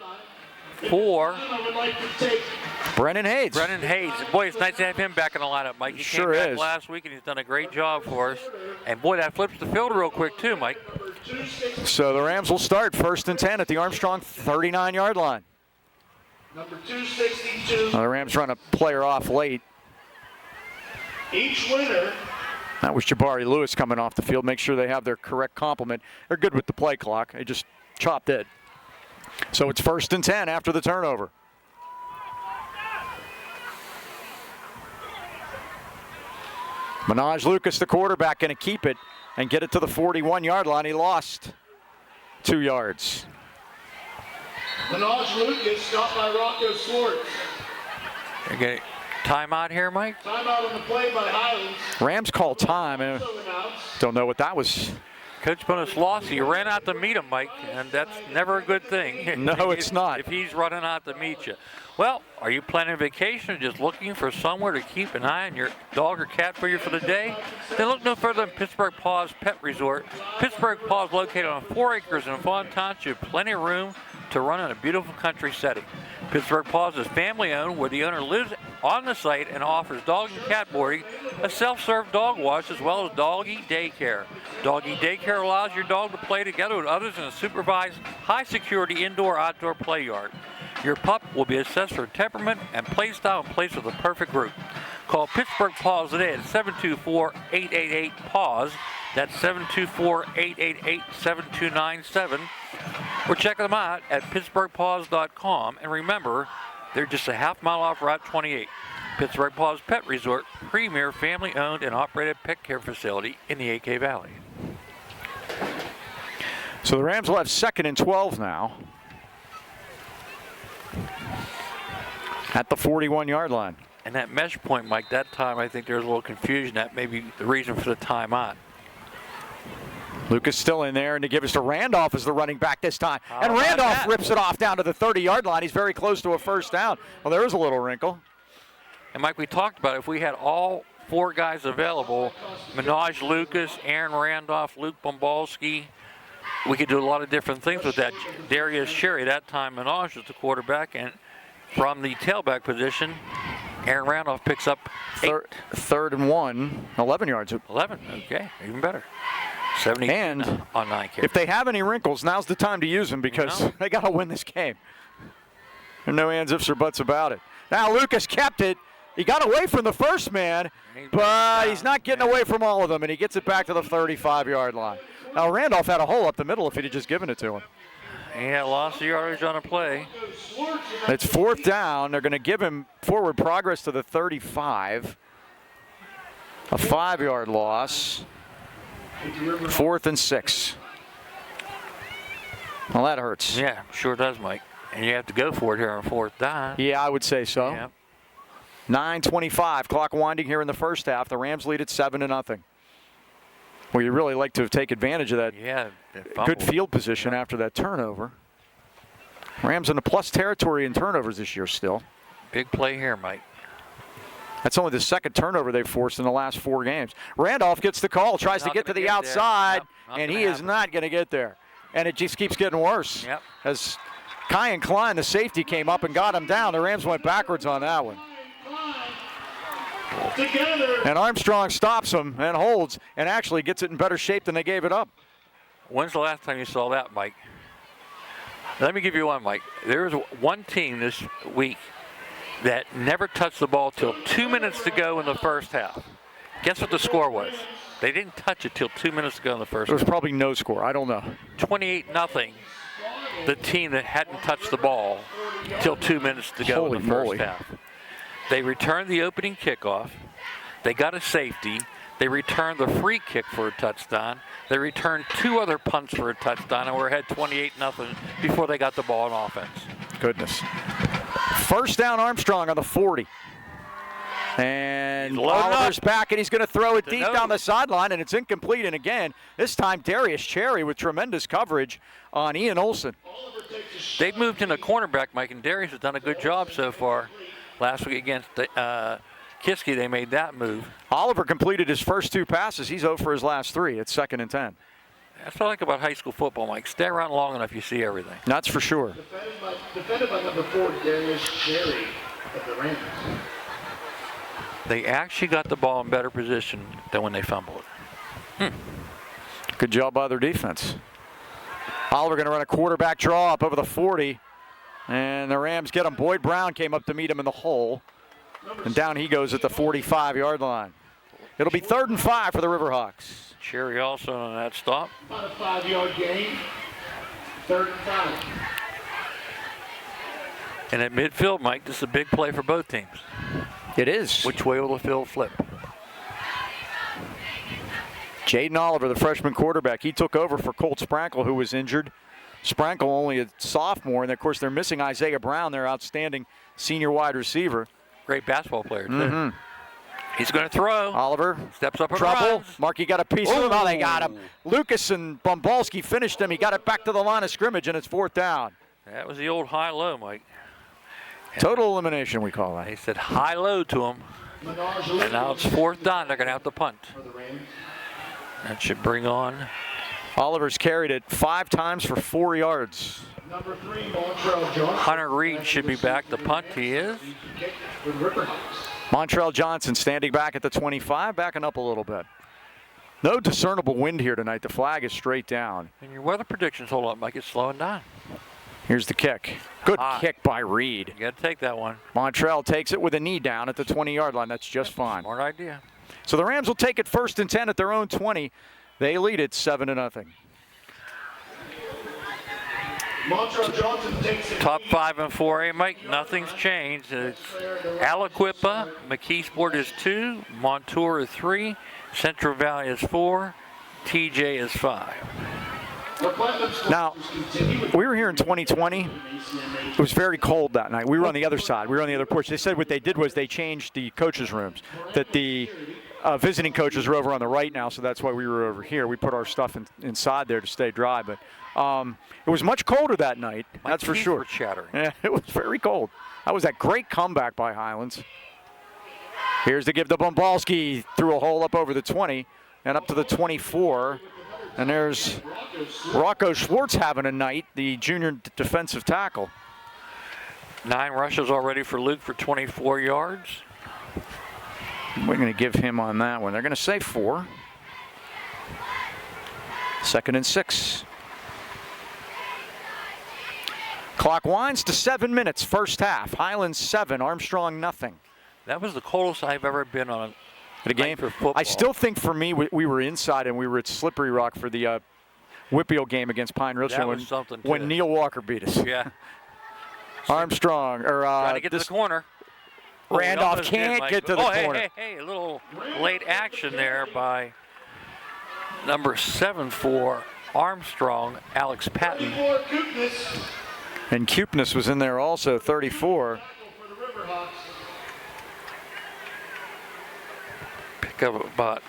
for Brennan Hayes. Brennan Hayes. Boy, it's nice to have him back in the lineup, Mike. He Sure came back is. last week, and he's done a great job for us. And, boy, that flips the field real quick, too, Mike. So the Rams will start 1st and 10 at the Armstrong 39-yard line. Number 262. The Rams run a player off late. Each winner. That was Jabari Lewis coming off the field. Make sure they have their correct complement. They're good with the play clock. They just chopped it. So it's 1st and 10 after the turnover. Minaj Lucas, the quarterback, going to keep it and get it to the 41-yard line. He lost 2 yards. Minaj Lucas stopped by Rocco Swartz. You're getting timeout here, Mike? Timeout on the play by Highlands. Rams call time. And Also announced. don't know what that was. Coach Bonaslawski, you ran out to meet him, Mike, and that's never a good thing. No, it's not. If he's running out to meet you. Well, are you planning a vacation or just looking for somewhere to keep an eye on your dog or cat for you for the day? Then look no further than Pittsburgh Paws Pet Resort. Pittsburgh Paws, located on 4 acres in Fawn Township, plenty of room to run in a beautiful country setting. Pittsburgh Paws is family-owned, where the owner lives on the site and offers dog and cat boarding, a self-serve dog wash, as well as doggy daycare. Doggy daycare allows your dog to play together with others in a supervised, high-security indoor-outdoor play yard. Your pup will be assessed for temperament and play style in place with the perfect group. Call Pittsburgh Paws today at 724-888-PAWS. That's 724-888-7297. Or check them out at pittsburghpaws.com. And remember, they're just a half-mile off Route 28. Pittsburgh Paws Pet Resort, premier family-owned and operated pet care facility in the AK Valley. So the Rams will have 2nd and 12 now at the 41-yard line. And that mesh point, Mike, that time I think there was a little confusion. That may be the reason for the timeout. Lucas still in there, and to give us to Randolph as the running back this time. How And about Randolph that? rips it off down to the 30-yard line. He's very close to a first down. Well, there is a little wrinkle. And Mike, we talked about it. If we had all 4 guys available, Minaj Lucas, Aaron Randolph, Luke Bombalski, we could do a lot of different things with that. Darius Sherry, that time Minaj was the quarterback, and from the tailback position, Aaron Randolph picks up 8. 3rd and 1, 11 yards. 11, okay, even better. 70 And on 9 carries. If they have any wrinkles, now's the time to use them because No. they got to win this game. There's no ands, ifs, or buts about it. Now Lucas kept it. He got away from the first man, but he's not getting away from all of them, and he gets it back to the 35-yard line. Now Randolph had a hole up the middle if he'd have just given it to him. Yeah, lost the yardage on a play. It's 4th down. They're going to give him forward progress to the 35. A 5-yard loss. 4th and 6. Well, that hurts. Yeah, sure does, Mike. And you have to go for it here on 4th down. Yeah, I would say so. Yeah. 9:25, clock winding here in the first half. The Rams lead at 7-0. Well, you really like to have taken advantage of that Yeah. good field position after that turnover. Rams in the plus territory in turnovers this year still. Big play here, Mike. That's only the 2nd turnover they've forced in the last 4 games. Randolph gets the call, tries to Not get to gonna the get there. outside, Nope, not and gonna he is happen. not going to get there. And it just keeps getting worse. Yep. As Kyan Klein, the safety, came up and got him down. The Rams went backwards on that one. Together. And Armstrong stops him and holds and actually gets it in better shape than they gave it up. When's the last time you saw that, Mike? Let me give you one, Mike. There was one team this week that never touched the ball till 2 minutes to go in the first half. Guess what the score was? They didn't touch it till 2 minutes to go in the first There was half. probably no score. I don't know. 28-0. The team that hadn't touched the ball till 2 minutes to go Holy in the first moly. half. They returned the opening kickoff. They got a safety. They returned the free kick for a touchdown. They returned 2 other punts for a touchdown, and we're ahead 28-0 before they got the ball on offense. Goodness. First down, Armstrong on the 40. And He's loading Oliver's up. back, and he's going to throw it To deep nose. down the sideline, and it's incomplete. And again, this time Darius Cherry with tremendous coverage on Ian Olsen. They've moved into cornerback, Mike, and Darius has done a good job so far. Last week against Kiski, they made that move. Oliver completed his first 2 passes. He's 0 for his last 3. It's 2nd and 10. That's what I like about high school football, Mike. Stay around long enough, you see everything. That's for sure. Defended by number 4, Darius Cherry of the Rams. They actually got the ball in better position than when they fumbled. Good job by their defense. Oliver going to run a quarterback draw up over the 40. And the Rams get him. Boyd Brown came up to meet him in the hole. And down he goes at the 45-yard line. It'll be 3rd and 5 for the Riverhawks. Cherry also on that stop. About a 5-yard gain. 3rd and 5. And at midfield, Mike, this is a big play for both teams. It is. Which way will the field flip? Jaden Oliver, the freshman quarterback, he took over for Colt Sprankle, who was injured. Sprankle only a sophomore, and of course they're missing Isaiah Brown, their outstanding senior wide receiver. Great basketball player, too. He's going to throw. Oliver Steps up and trouble. runs. Markey got a piece of him. Oh, they got him. Lucas and Bombalski finished him. He got it back to the line of scrimmage, and it's 4th down. That was the old high-low, Mike. Total elimination, we call that. They said high-low to him. And now it's 4th down. They're going to have to punt. That should bring on. Oliver's carried it 5 times for 4 yards. Number 3, Montrell Johnson. Hunter Reed should be back to punt. He is. With Riverhawks. Montrell Johnson standing back at the 25, backing up a little bit. No discernible wind here tonight. The flag is straight down. And your weather predictions hold up, Mike. It's slowing down. Here's the kick. Good High. kick by Reed. You got to take that one. Montrell takes it with a knee down at the 20-yard line. That's just fine. Smart idea. So the Rams will take it 1st and 10 at their own 20. They lead it 7-0. Montrell Johnson takes it. Top 5 and 4A, Mike. Nothing's changed. It's Aliquippa, McKeesport is 2, Montour is 3, Central Valley is 4, TJ is 5. Now, we were here in 2020. It was very cold that night. We were on the other side. We were on the other porch. They said what they did was they changed the coaches' rooms. That the visiting coaches are over on the right now, so that's why we were over here. We put our stuff inside there to stay dry. But it was much colder that night, that's for sure. Were chattering. Yeah, it was very cold. That was that great comeback by Highlands. Here's to give to Bombalski. Threw a hole up over the 20 and up to the 24. And there's Rocco Schwartz having a night, the junior defensive tackle. 9 rushes already for Luke for 24 yards. We're going to give him on that one. They're going to say 4. 2nd and 6. Clock winds to 7 minutes, first half. Highlands 7, Armstrong nothing. That was the coldest I've ever been on At a game for football. I still think for me, we were inside and we were at Slippery Rock for the Whitfield game against Pine Ridge That was something, when too. Neil Walker beat us. Yeah. Armstrong or Trying to get to the corner. Oh, he Randolph almost did, can't Mike. get to the corner. Hey, a little late action there by number 7 for Armstrong, Alex Patton. 34, Kooteness. And Cupness was in there also, 34. For the Riverhawks. Pick up about,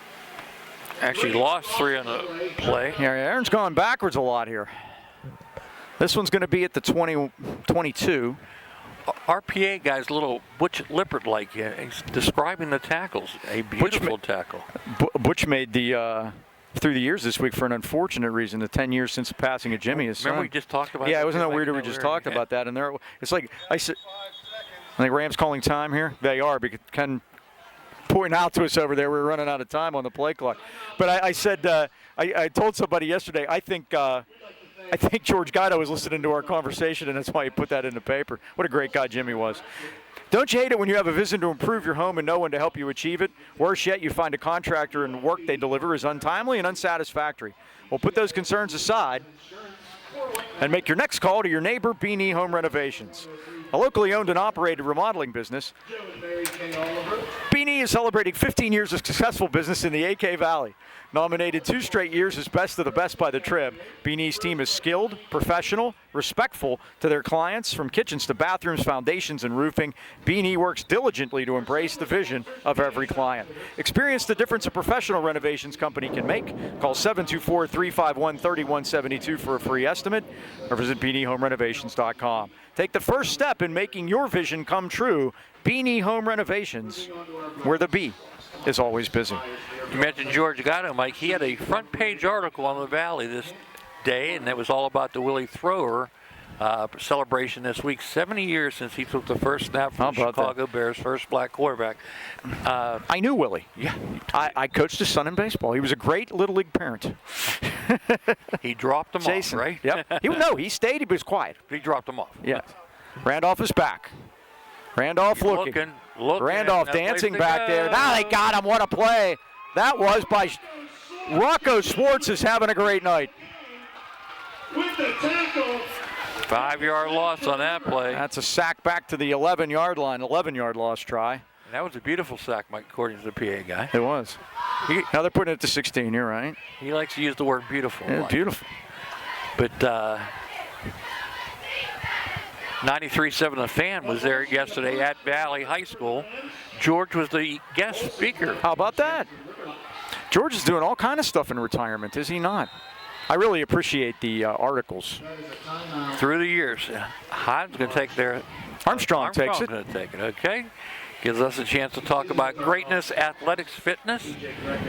actually lost 3 on the play. Yeah, Aaron's gone backwards a lot here. This one's going to be at the 22. RPA guy's a little Butch Lippert-like. He's describing the tackles. A beautiful tackle. Butch made the through the years this week for an unfortunate reason. The 10 years since the passing of Jimmy, his son. Remember we just talked about Yeah, that? wasn't that weird? We just talked about that, and there it's like I said. I think Rams calling time here. They are because Ken pointing out to us over there. We were running out of time on the play clock. But I said I told somebody yesterday. I think George Guido was listening to our conversation, and that's why he put that in the paper. What a great guy Jimmy was. Don't you hate it when you have a vision to improve your home and no one to help you achieve it? Worse yet, you find a contractor and work they deliver is untimely and unsatisfactory. Well, put those concerns aside and make your next call to your neighbor, B&E Home Renovations. A locally owned and operated remodeling business, B&E is celebrating 15 years of successful business in the AK Valley. Nominated 2 straight years as Best of the Best by the Trib, B&E's team is skilled, professional, respectful to their clients, from kitchens to bathrooms, foundations, and roofing. B&E works diligently to embrace the vision of every client. Experience the difference a professional renovations company can make. Call 724-351-3172 for a free estimate, or visit BeanieHomeRenovations.com. Take the first step in making your vision come true. B&E Home Renovations, where the B is always busy. You mentioned George Gatto, Mike. He had a front page article on the Valley this day, and it was all about the Willie Thrower celebration this week. 70 years since he took the first snap from the Chicago Bears, first black quarterback. I knew Willie. Yeah, I coached his son in baseball. He was a great Little League parent. He dropped him off, right? Yep. He stayed. He was quiet. He dropped him off. Yeah. Randolph is back. Randolph looking. Randolph dancing back there. Now they got him. What a play. That was by Rocco Schwartz, is having a great night. With the tackle. 5-yard loss on that play. That's a sack back to the 11-yard line. 11-yard loss try. And that was a beautiful sack, Mike, according to the PA guy. It was. Now they're putting it to 16. You're right. He likes to use the word beautiful. Yeah, beautiful. But 93.7 The Fan was there yesterday at Valley High School. George was the guest speaker. How about that? George is doing all kind of stuff in retirement, is he not? I really appreciate the articles. Through the years, Highlands going to take their... Armstrong takes it. Going to take it, okay. Gives us a chance to talk about greatness, athletics, fitness.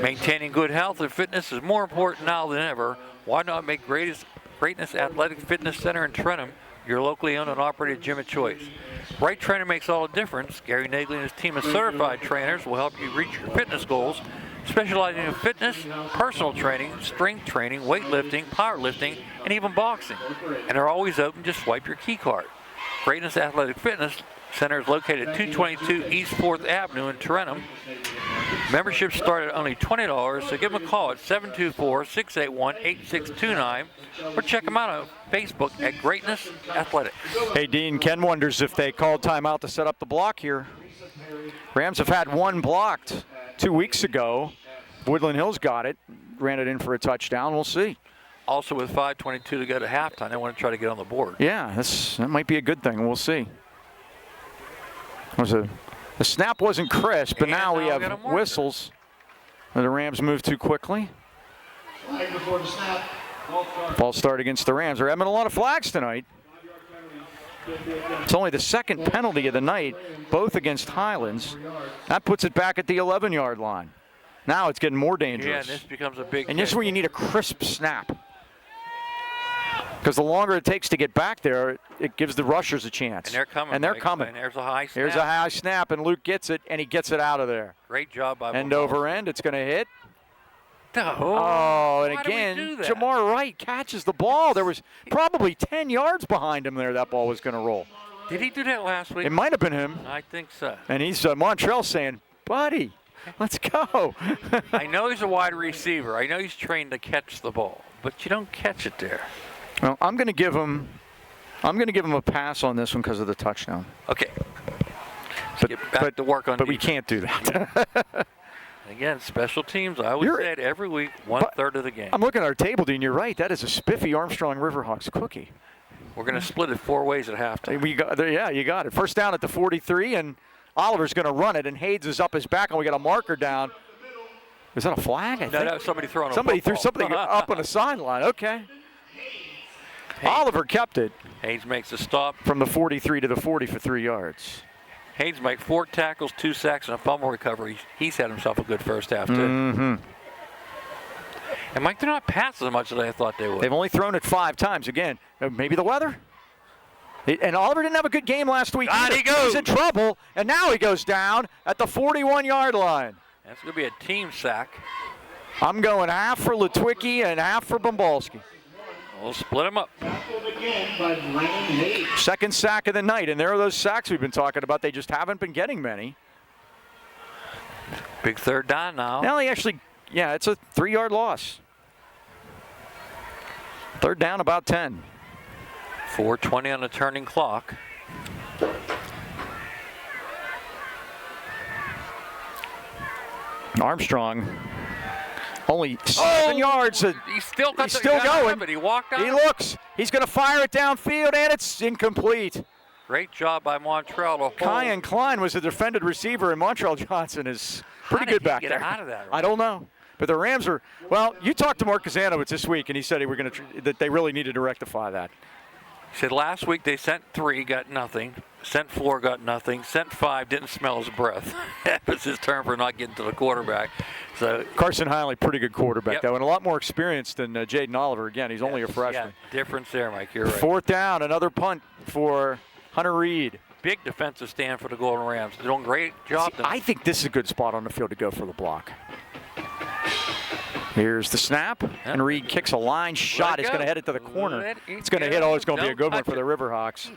Maintaining good health and fitness is more important now than ever. Why not make Greatness Athletic Fitness Center in Trenton your locally owned and operated gym of choice? Right trainer makes all the difference. Gary Nagley and his team of certified trainers will help you reach your fitness goals, specializing in fitness, personal training, strength training, weightlifting, powerlifting, and even boxing. And they're always open. Just swipe your key card. Greatness Athletic Fitness Center is located at 222 East 4th Avenue in Tarentum. Memberships start at only $20, so give them a call at 724-681-8629 or check them out on Facebook at Greatness Athletics. Hey, Dean, Ken wonders if they called timeout to set up the block here. Rams have had one blocked 2 weeks ago. Woodland Hills got it, ran it in for a touchdown. We'll see. Also, with 5:22 to go to halftime, they want to try to get on the board. Yeah, that might be a good thing. We'll see. The snap wasn't crisp, but now we have whistles. The Rams move too quickly. Flag before the snap. False start against the Rams. They're having a lot of flags tonight. It's only the second penalty of the night, both against Highlands. That puts it back at the 11-yard line. Now it's getting more dangerous. Yeah, and this becomes a big And this is where you need a crisp snap. Because the longer it takes to get back there, it gives the rushers a chance. And they're coming. And they're coming. And there's a high snap. Here's a high snap, and Luke gets it, and he gets it out of there. Great job by End over end. It's going to hit. Oh, and again, Jamar Wright catches the ball. There was probably 10 yards behind him there. That ball was going to roll. Did he do that last week? It might have been him. I think so. And he's Montrell saying, buddy, let's go. I know he's a wide receiver. I know he's trained to catch the ball, but you don't catch it there. Well, I'm going to give him a pass on this one because of the touchdown. Okay. Get back to work on But defense. we can't do that. Again, special teams, I always said every week, one-third of the game. I'm looking at our table, Dean. You're right. That is a spiffy Armstrong Riverhawks cookie. We're going to split it 4 ways at halftime. You got it. First down at the 43, and Oliver's going to run it, and Hayes is up his back, and we got a marker down. Is that a flag? No, that was somebody throwing a Somebody football. threw something up on the sideline. Okay. Hayes. Oliver kept it. Hayes makes a stop. From the 43 to the 40 for 3 yards. Hayes makes 4 tackles, 2 sacks, and a fumble recovery. He's had himself a good first half, too. Mm-hmm. And Mike, they're not passing as much as I thought they would. They've only thrown it 5 times. Again, maybe the weather. And Oliver didn't have a good game last week. He goes. He's in trouble, and now he goes down at the 41-yard line. That's going to be a team sack. I'm going half for Litwicki and half for Bombalski. We'll split them up. Tackled again by Brandon Hayes. Second sack of the night, and there are those sacks we've been talking about. They just haven't been getting many. Big third down now. Now they actually, yeah, it's a 3-yard loss. Third down, about 10. 4:20 on the turning clock. Armstrong, only 7 yards. He's still got He's still going. But he walked out. He looks. He's going to fire it downfield, and it's incomplete. Great job by Montreal to hold. Kyan Klein was the defended receiver, and Montreal Johnson is pretty good back get there. out of that, right? I don't know. But the Rams are, well, you talked to Mark Kazanowicz this week, and he said that they really needed to rectify that. He said last week they sent 3, got nothing. Sent 4, got nothing. Sent 5, didn't smell his breath. That was his term for not getting to the quarterback. So Carson Hinley, pretty good quarterback, Yep. though, and a lot more experienced than Jaden Oliver. Again, he's only a freshman. Yeah, difference there, Mike. You're right. Fourth down, another punt for Hunter Reed. Big defensive stand for the Golden Rams. They're doing a great job. See, I think this is a good spot on the field to go for the block. Here's the snap, and Reed kicks a line shot. It's going to head it to the corner. It's going to hit. Oh, it's going to be a good one for the Riverhawks.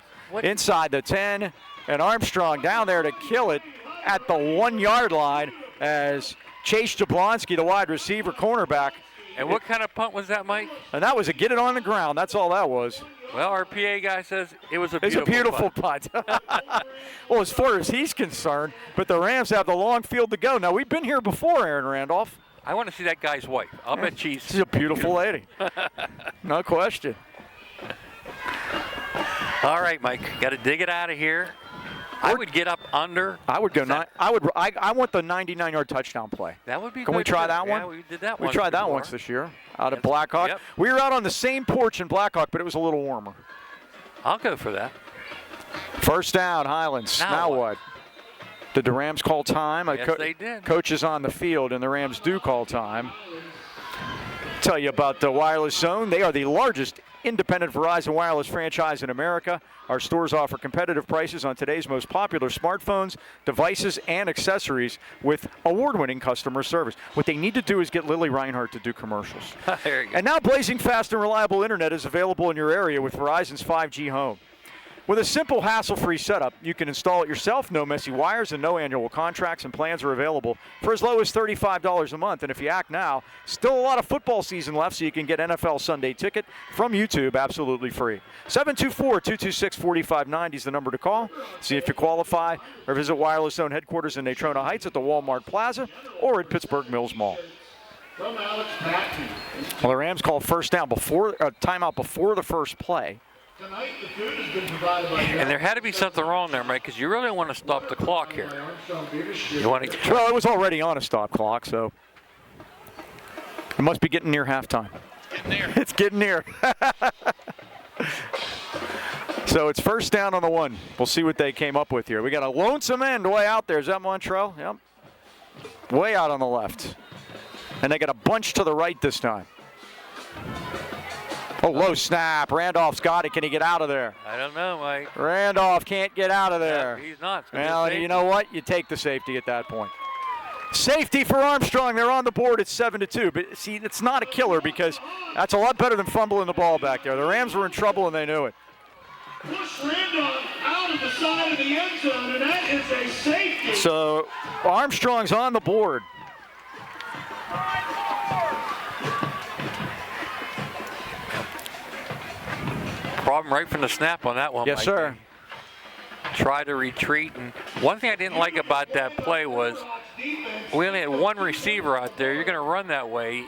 Inside the 10, and Armstrong down there to kill it at the 1-yard line as Chase Jablonski, the wide receiver, cornerback. And what kind of punt was that, Mike? And that was a get it on the ground. That's all that was. Well, our PA guy says it was a beautiful, It's a beautiful punt. Well, as far as he's concerned, but the Rams have the long field to go. Now, we've been here before, Aaron Randolph. I want to see that guy's wife. I'll bet she's a beautiful lady. No question. All right, Mike. Got to dig it out of here. I would get up under. I would go. I want the 99-yard touchdown play. That would be. Can we try that one? Yeah, we did that. We tried that once this year out at Blackhawk. Yep. We were out on the same porch in Blackhawk, but it was a little warmer. I'll go for that. First down, Highlands. Now what? Did the Rams call time? Yes, they did. Coach is on the field, and the Rams do call time. Tell you about the Wireless Zone. They are the largest independent Verizon wireless franchise in America. Our stores offer competitive prices on today's most popular smartphones, devices, and accessories with award-winning customer service. What they need to do is get Lily Reinhart to do commercials. There you go. And now blazing fast and reliable internet is available in your area with Verizon's 5G Home. With a simple, hassle-free setup, you can install it yourself, no messy wires, and no annual contracts, and plans are available for as low as $35 a month. And if you act now, still a lot of football season left, so you can get NFL Sunday Ticket from YouTube absolutely free. 724-226-4590 is the number to call. See if you qualify, or visit Wireless Zone headquarters in Natrona Heights at the Walmart Plaza or at Pittsburgh Mills Mall. From Alex Patton. Well, the Rams called first down before timeout before the first play. Tonight, the food has been provided by And there had to be something wrong there, Mike, because you really want to stop the clock here. You want to. Well, it was already on a stop clock, so it must be getting near halftime. It's getting near. So it's first down on the 1. We'll see what they came up with here. We got a lonesome end way out there. Is that Montreal? Yep. Way out on the left. And they got a bunch to the right this time. Oh, low snap. Randolph's got it. Can he get out of there? I don't know, Mike. Randolph can't get out of there. Yeah, he's not. Well, you know what? You take the safety at that point. Safety for Armstrong. They're on the board. It's 7-2. But see, it's not a killer because that's a lot better than fumbling the ball back there. The Rams were in trouble and they knew it. Push Randolph out of the side of the end zone, and that is a safety. So Armstrong's on the board. Problem right from the snap on that one, Yes, Mike. sir. Try to retreat. And one thing I didn't like about that play was we only had one receiver out there. You're going to run that way.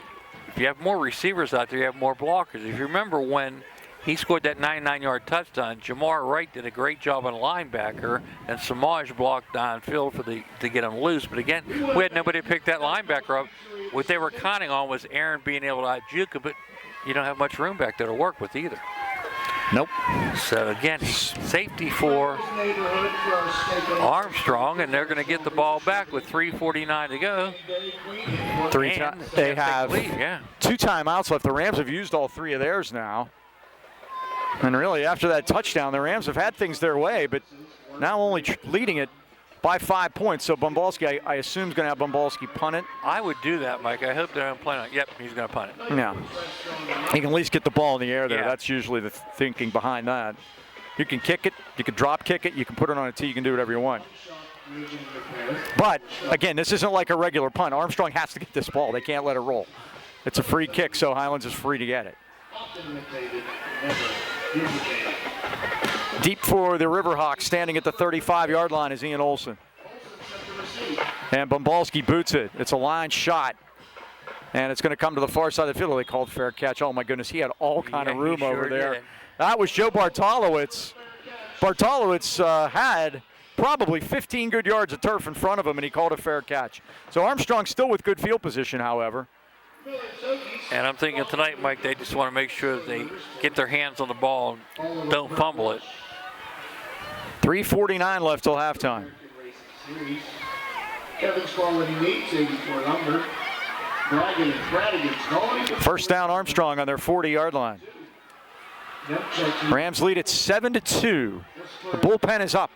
If you have more receivers out there, you have more blockers. If you remember when he scored that 99-yard touchdown, Jamar Wright did a great job on linebacker, and Samaj blocked downfield to get him loose. But again, we had nobody to pick that linebacker up. What they were counting on was Aaron being able to out-juke him, but you don't have much room back there to work with either. Nope. So again, safety for Armstrong, and they're going to get the ball back with 3:49 to go. They have yeah. 2 timeouts left. The Rams have used all 3 of theirs now. And really, after that touchdown, the Rams have had things their way, but now only leading it by 5 points. So Bumbalski, I assume, is going to have Bumbalski punt it. I would do that, Mike. I hope they don't plan on it. Yep, he's going to punt it. Yeah. He can at least get the ball in the air there. Yeah. That's usually the thinking behind that. You can kick it, you can drop kick it, you can put it on a tee, you can do whatever you want. But, again, this isn't like a regular punt. Armstrong has to get this ball. They can't let it roll. It's a free kick, so Highlands is free to get it. Deep for the Riverhawks, standing at the 35-yard line is Ian Olson. And Bumbalski boots it. It's a line shot. And it's going to come to the far side of the field. They called fair catch. Oh, my goodness, he had all kind of room over there. Did. That was Joe Bartolowicz. Bartolowicz had probably 15 good yards of turf in front of him, and he called a fair catch. So Armstrong still with good field position, however. And I'm thinking tonight, Mike, they just want to make sure they get their hands on the ball and don't fumble it. 3:49 left till halftime. Kevin's quality meets 84 number. First down Armstrong on their 40-yard line. Rams lead at 7-2. The bullpen is up.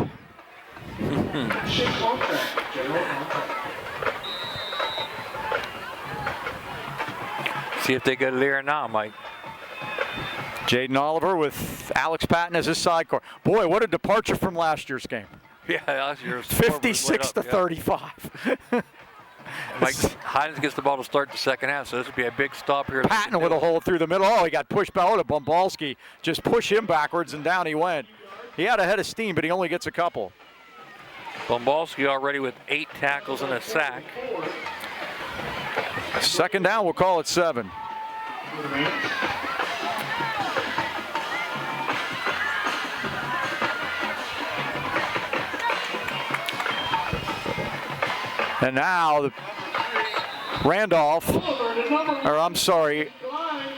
See if they go there now, Mike. Jaden Oliver with Alex Patton as his sidecar. Boy, what a departure from last year's game. Yeah, last year's 56 to 35. Mike, Highlands gets the ball to start the second half, so this would be a big stop here. Patton with a hole through the middle. Oh, he got pushed back. Oh, to Bumbalski. Just push him backwards, and down he went. He had a head of steam, but he only gets a couple. Bumbalski already with 8 tackles and a sack. Second down, we'll call it 7. And now Randolph, or I'm sorry,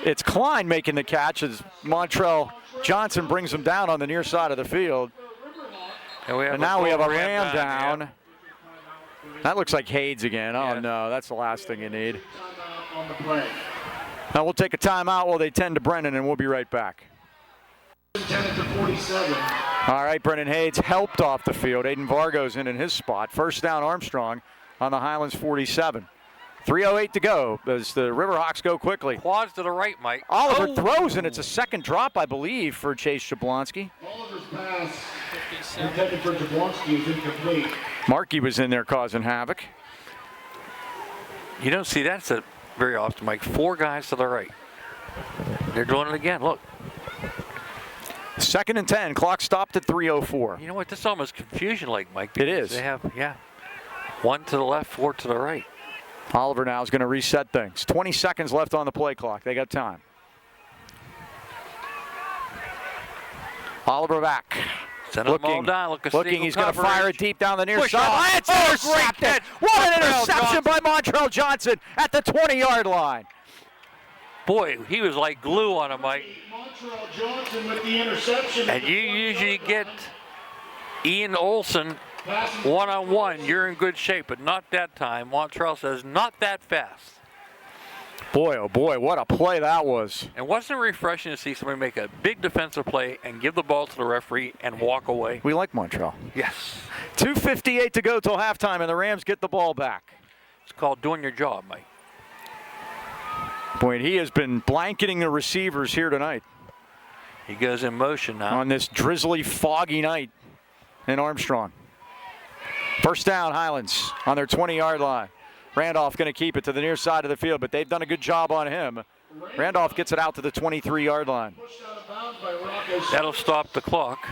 it's Klein making the catch as Montrell Johnson brings him down on the near side of the field. And now we have a Ram down. Yeah. That looks like Hayes again. Oh, yeah. No, that's the last thing you need. Now we'll take a timeout while they tend to Brennan, and we'll be right back. 10-47. All right, Brennan Hayes helped off the field. Aiden Vargo's in his spot. First down Armstrong on the Highlands 47. 3:08 to go as the Riverhawks go quickly. Quads to the right, Mike. Oliver throws, and it's a second drop, I believe, for Chase Jablonski. Oliver's pass intended for Jablonski is incomplete. Markey was in there causing havoc. You don't see that very often, Mike. 4 guys to the right. They're doing it again. Look. 2nd and 10. Clock stopped at 3:04. You know what? This is almost confusion-like, Mike. It is. They have, 1 to the left, 4 to the right. Oliver now is going to reset things. 20 seconds left on the play clock. They got time. Oliver back. Send them all down. Looking, he's going to fire it deep down the near Push side. on. It's intercepted. What an interception by Montrell Johnson at the 20-yard line. Boy, he was like glue on him, Mike. Montrell Johnson with the interception. And you usually get Ian Olson one-on-one. You're in good shape, but not that time. Montrell says, not that fast. Boy, oh boy, what a play that was. And wasn't it refreshing to see somebody make a big defensive play and give the ball to the referee and walk away? We like Montrell. Yes. 2:58 to go till halftime, and the Rams get the ball back. It's called doing your job, Mike. Boy, he has been blanketing the receivers here tonight. He goes in motion now. On this drizzly, foggy night in Armstrong. First down, Highlands on their 20-yard line. Randolph going to keep it to the near side of the field, but they've done a good job on him. Randolph gets it out to the 23-yard line. That'll stop the clock.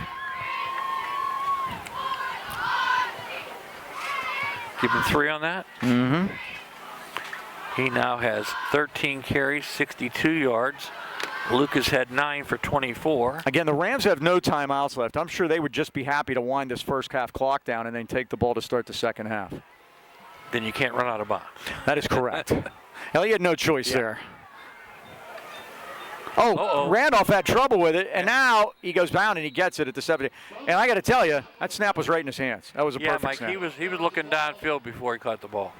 Give him 3 on that. Mm-hmm. He now has 13 carries, 62 yards. Lucas had 9 for 24. Again, the Rams have no timeouts left. I'm sure they would just be happy to wind this first half clock down and then take the ball to start the second half. Then you can't run out of bounds. That is correct. Hell, he had no choice there. Oh, Randolph had trouble with it, and now he goes down and he gets it at the 70. And I got to tell you, that snap was right in his hands. That was a perfect snap. Mike, he was looking downfield before he caught the ball.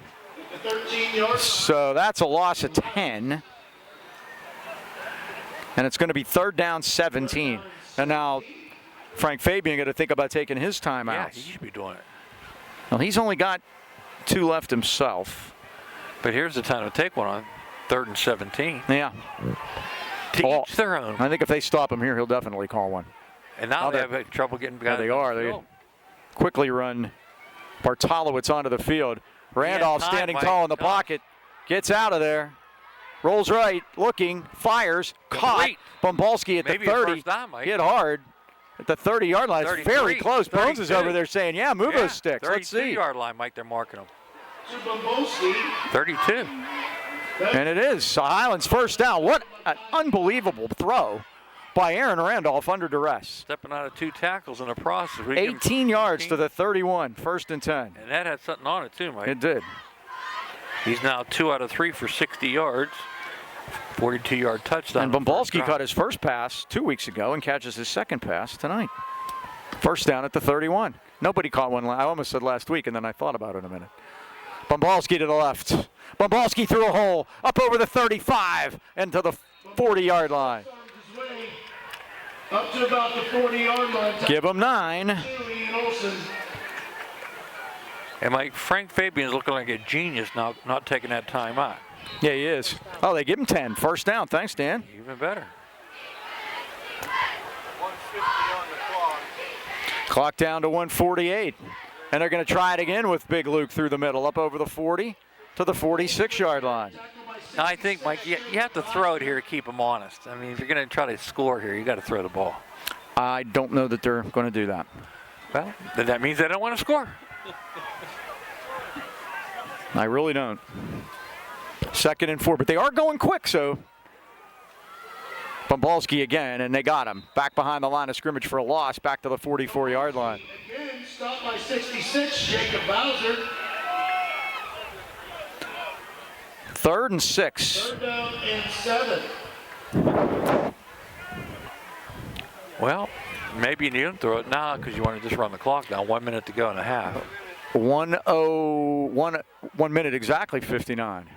So that's a loss of 10. And it's going to be 3rd down 17. And now Frank Fabian got to think about taking his timeouts. Yeah, he should be doing it. Well, he's only got 2 left himself. But here's the time to take one on 3rd and 17. Yeah. To each their own. I think if they stop him here, he'll definitely call one. And now they have trouble getting Yeah, guys. they are. They quickly run Bartolowicz onto the field. Randolph standing tall in the pocket. Gets out of there. Rolls right, looking, fires, caught. Bumbalski at the 30. Hit hard at the 30-yard line. It's very close. Bones is over there saying, yeah, move those sticks. Let's see. 32-yard line, Mike, they're marking them. 32. And it is Highlands first down. What an unbelievable throw by Aaron Randolph under duress. Stepping out of 2 tackles in the process. 18 yards to the 31, 1st and 10. And that had something on it too, Mike. It did. He's now 2 out of 3 for 60 yards. 42-yard touchdown. And Bumbalski caught his first pass 2 weeks ago and catches his second pass tonight. First down at the 31. Nobody caught one. I almost said last week, and then I thought about it a minute. Bumbalski to the left. Bumbalski through a hole, up over the 35, and to the 40-yard line. Up to about the 40-yard line. Give him 9. And Mike, Frank Fabian's looking like a genius now, not taking that time out. Yeah, he is. Oh, they give him 10. First down. Thanks, Dan. Even better. Clock down to 148. And they're going to try it again with Big Luke through the middle, up over the 40 to the 46-yard line. Now, I think, Mike, you have to throw it here to keep them honest. I mean, if you're going to try to score here, you got to throw the ball. I don't know that they're going to do that. Well, then that means they don't want to score. I really don't. 2nd and 4, but they are going quick, so Bumbalski again, and they got him. Back behind the line of scrimmage for a loss, back to the 44-yard line. Again, stopped by 66, Jacob Bowser. 3rd and 6. 3rd down and 7. Well, maybe you need to throw it now because you want to just run the clock down. 1 minute to go and a half. 1 minute exactly, 59.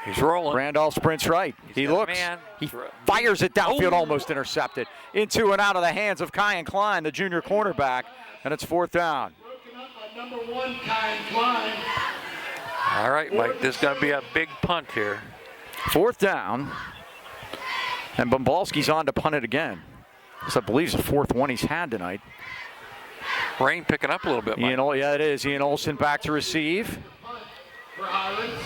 He's rolling. Randolph sprints right. He looks. He fires it downfield, almost intercepted. Into and out of the hands of Kyan Klein, the junior cornerback, and it's 4th down. Broken up by number 1, Kyan Klein. All right, Mike, this is going to be a big punt here. 4th down, and Bumbalski's on to punt it again. This, I believe, is the 4th one he's had tonight. Rain picking up a little bit, Mike. Yeah, it is. Ian Olsen back to receive. For Highlands.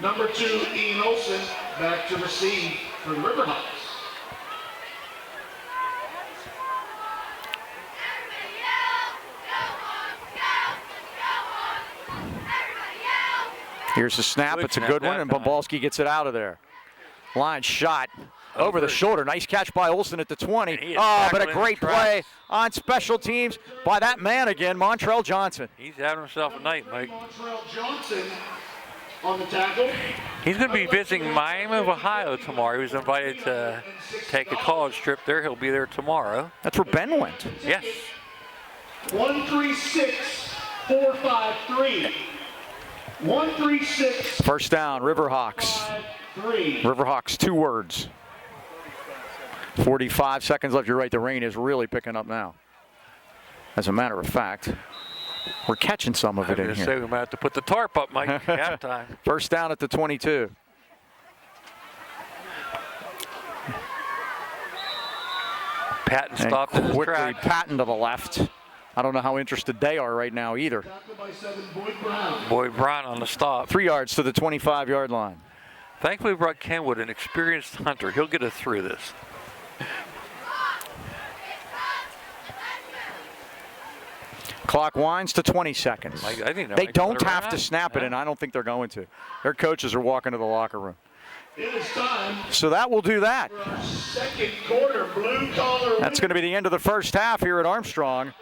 Number 2, Ian Olsen, back to receive for Riverhawks. Here's the snap. It's a good one, and Bumbalski gets it out of there. Line shot over the shoulder. Nice catch by Olsen at the 20. Oh, but a great play on special teams by that man again, Montrell Johnson. He's having himself a night, Mike. Montrell Johnson on the tackle. He's going to be visiting Miami of Ohio tomorrow. He was invited to take a college trip there. He'll be there tomorrow. That's where Ben went. Yes. 136-453. 136. First down, Riverhawks. Riverhawks, 2 words. 45 seconds left. You're right, the rain is really picking up now. As a matter of fact, we're catching some of it in here. Say we might have to put the tarp up, Mike. Halftime. First down at the 22. Patton stopped in his quickly, track. Patton to the left. I don't know how interested they are right now either. Boyd Brown on the stop. 3 yards to the 25-yard line. Thankfully, we brought Kenwood, an experienced hunter. He'll get us through this. Clock winds to 20 seconds. I think they don't have to snap it, and I don't think they're going to. Their coaches are walking to the locker room. It is time. So that will do that. For our second quarter, blue collar. That's going to be the end of the first half here at Armstrong.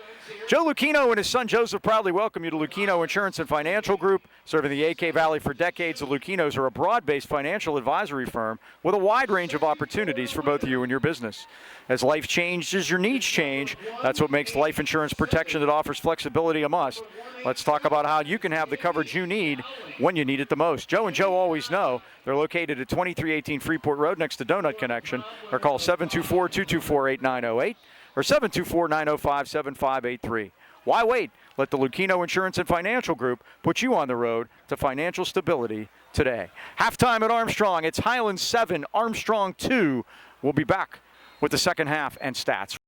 Joe Lucchino and his son Joseph proudly welcome you to Lucchino Insurance and Financial Group. Serving the AK Valley for decades, the Lucchinos are a broad-based financial advisory firm with a wide range of opportunities for both you and your business. As life changes, your needs change. That's what makes life insurance protection that offers flexibility a must. Let's talk about how you can have the coverage you need when you need it the most. Joe and Joe always know. They're located at 2318 Freeport Road next to Donut Connection, or call 724-224-8908. or 724-905-7583. Why wait? Let the Lucchino Insurance and Financial Group put you on the road to financial stability today. Halftime at Armstrong. It's Highlands 7, Armstrong 2. We'll be back with the second half and stats.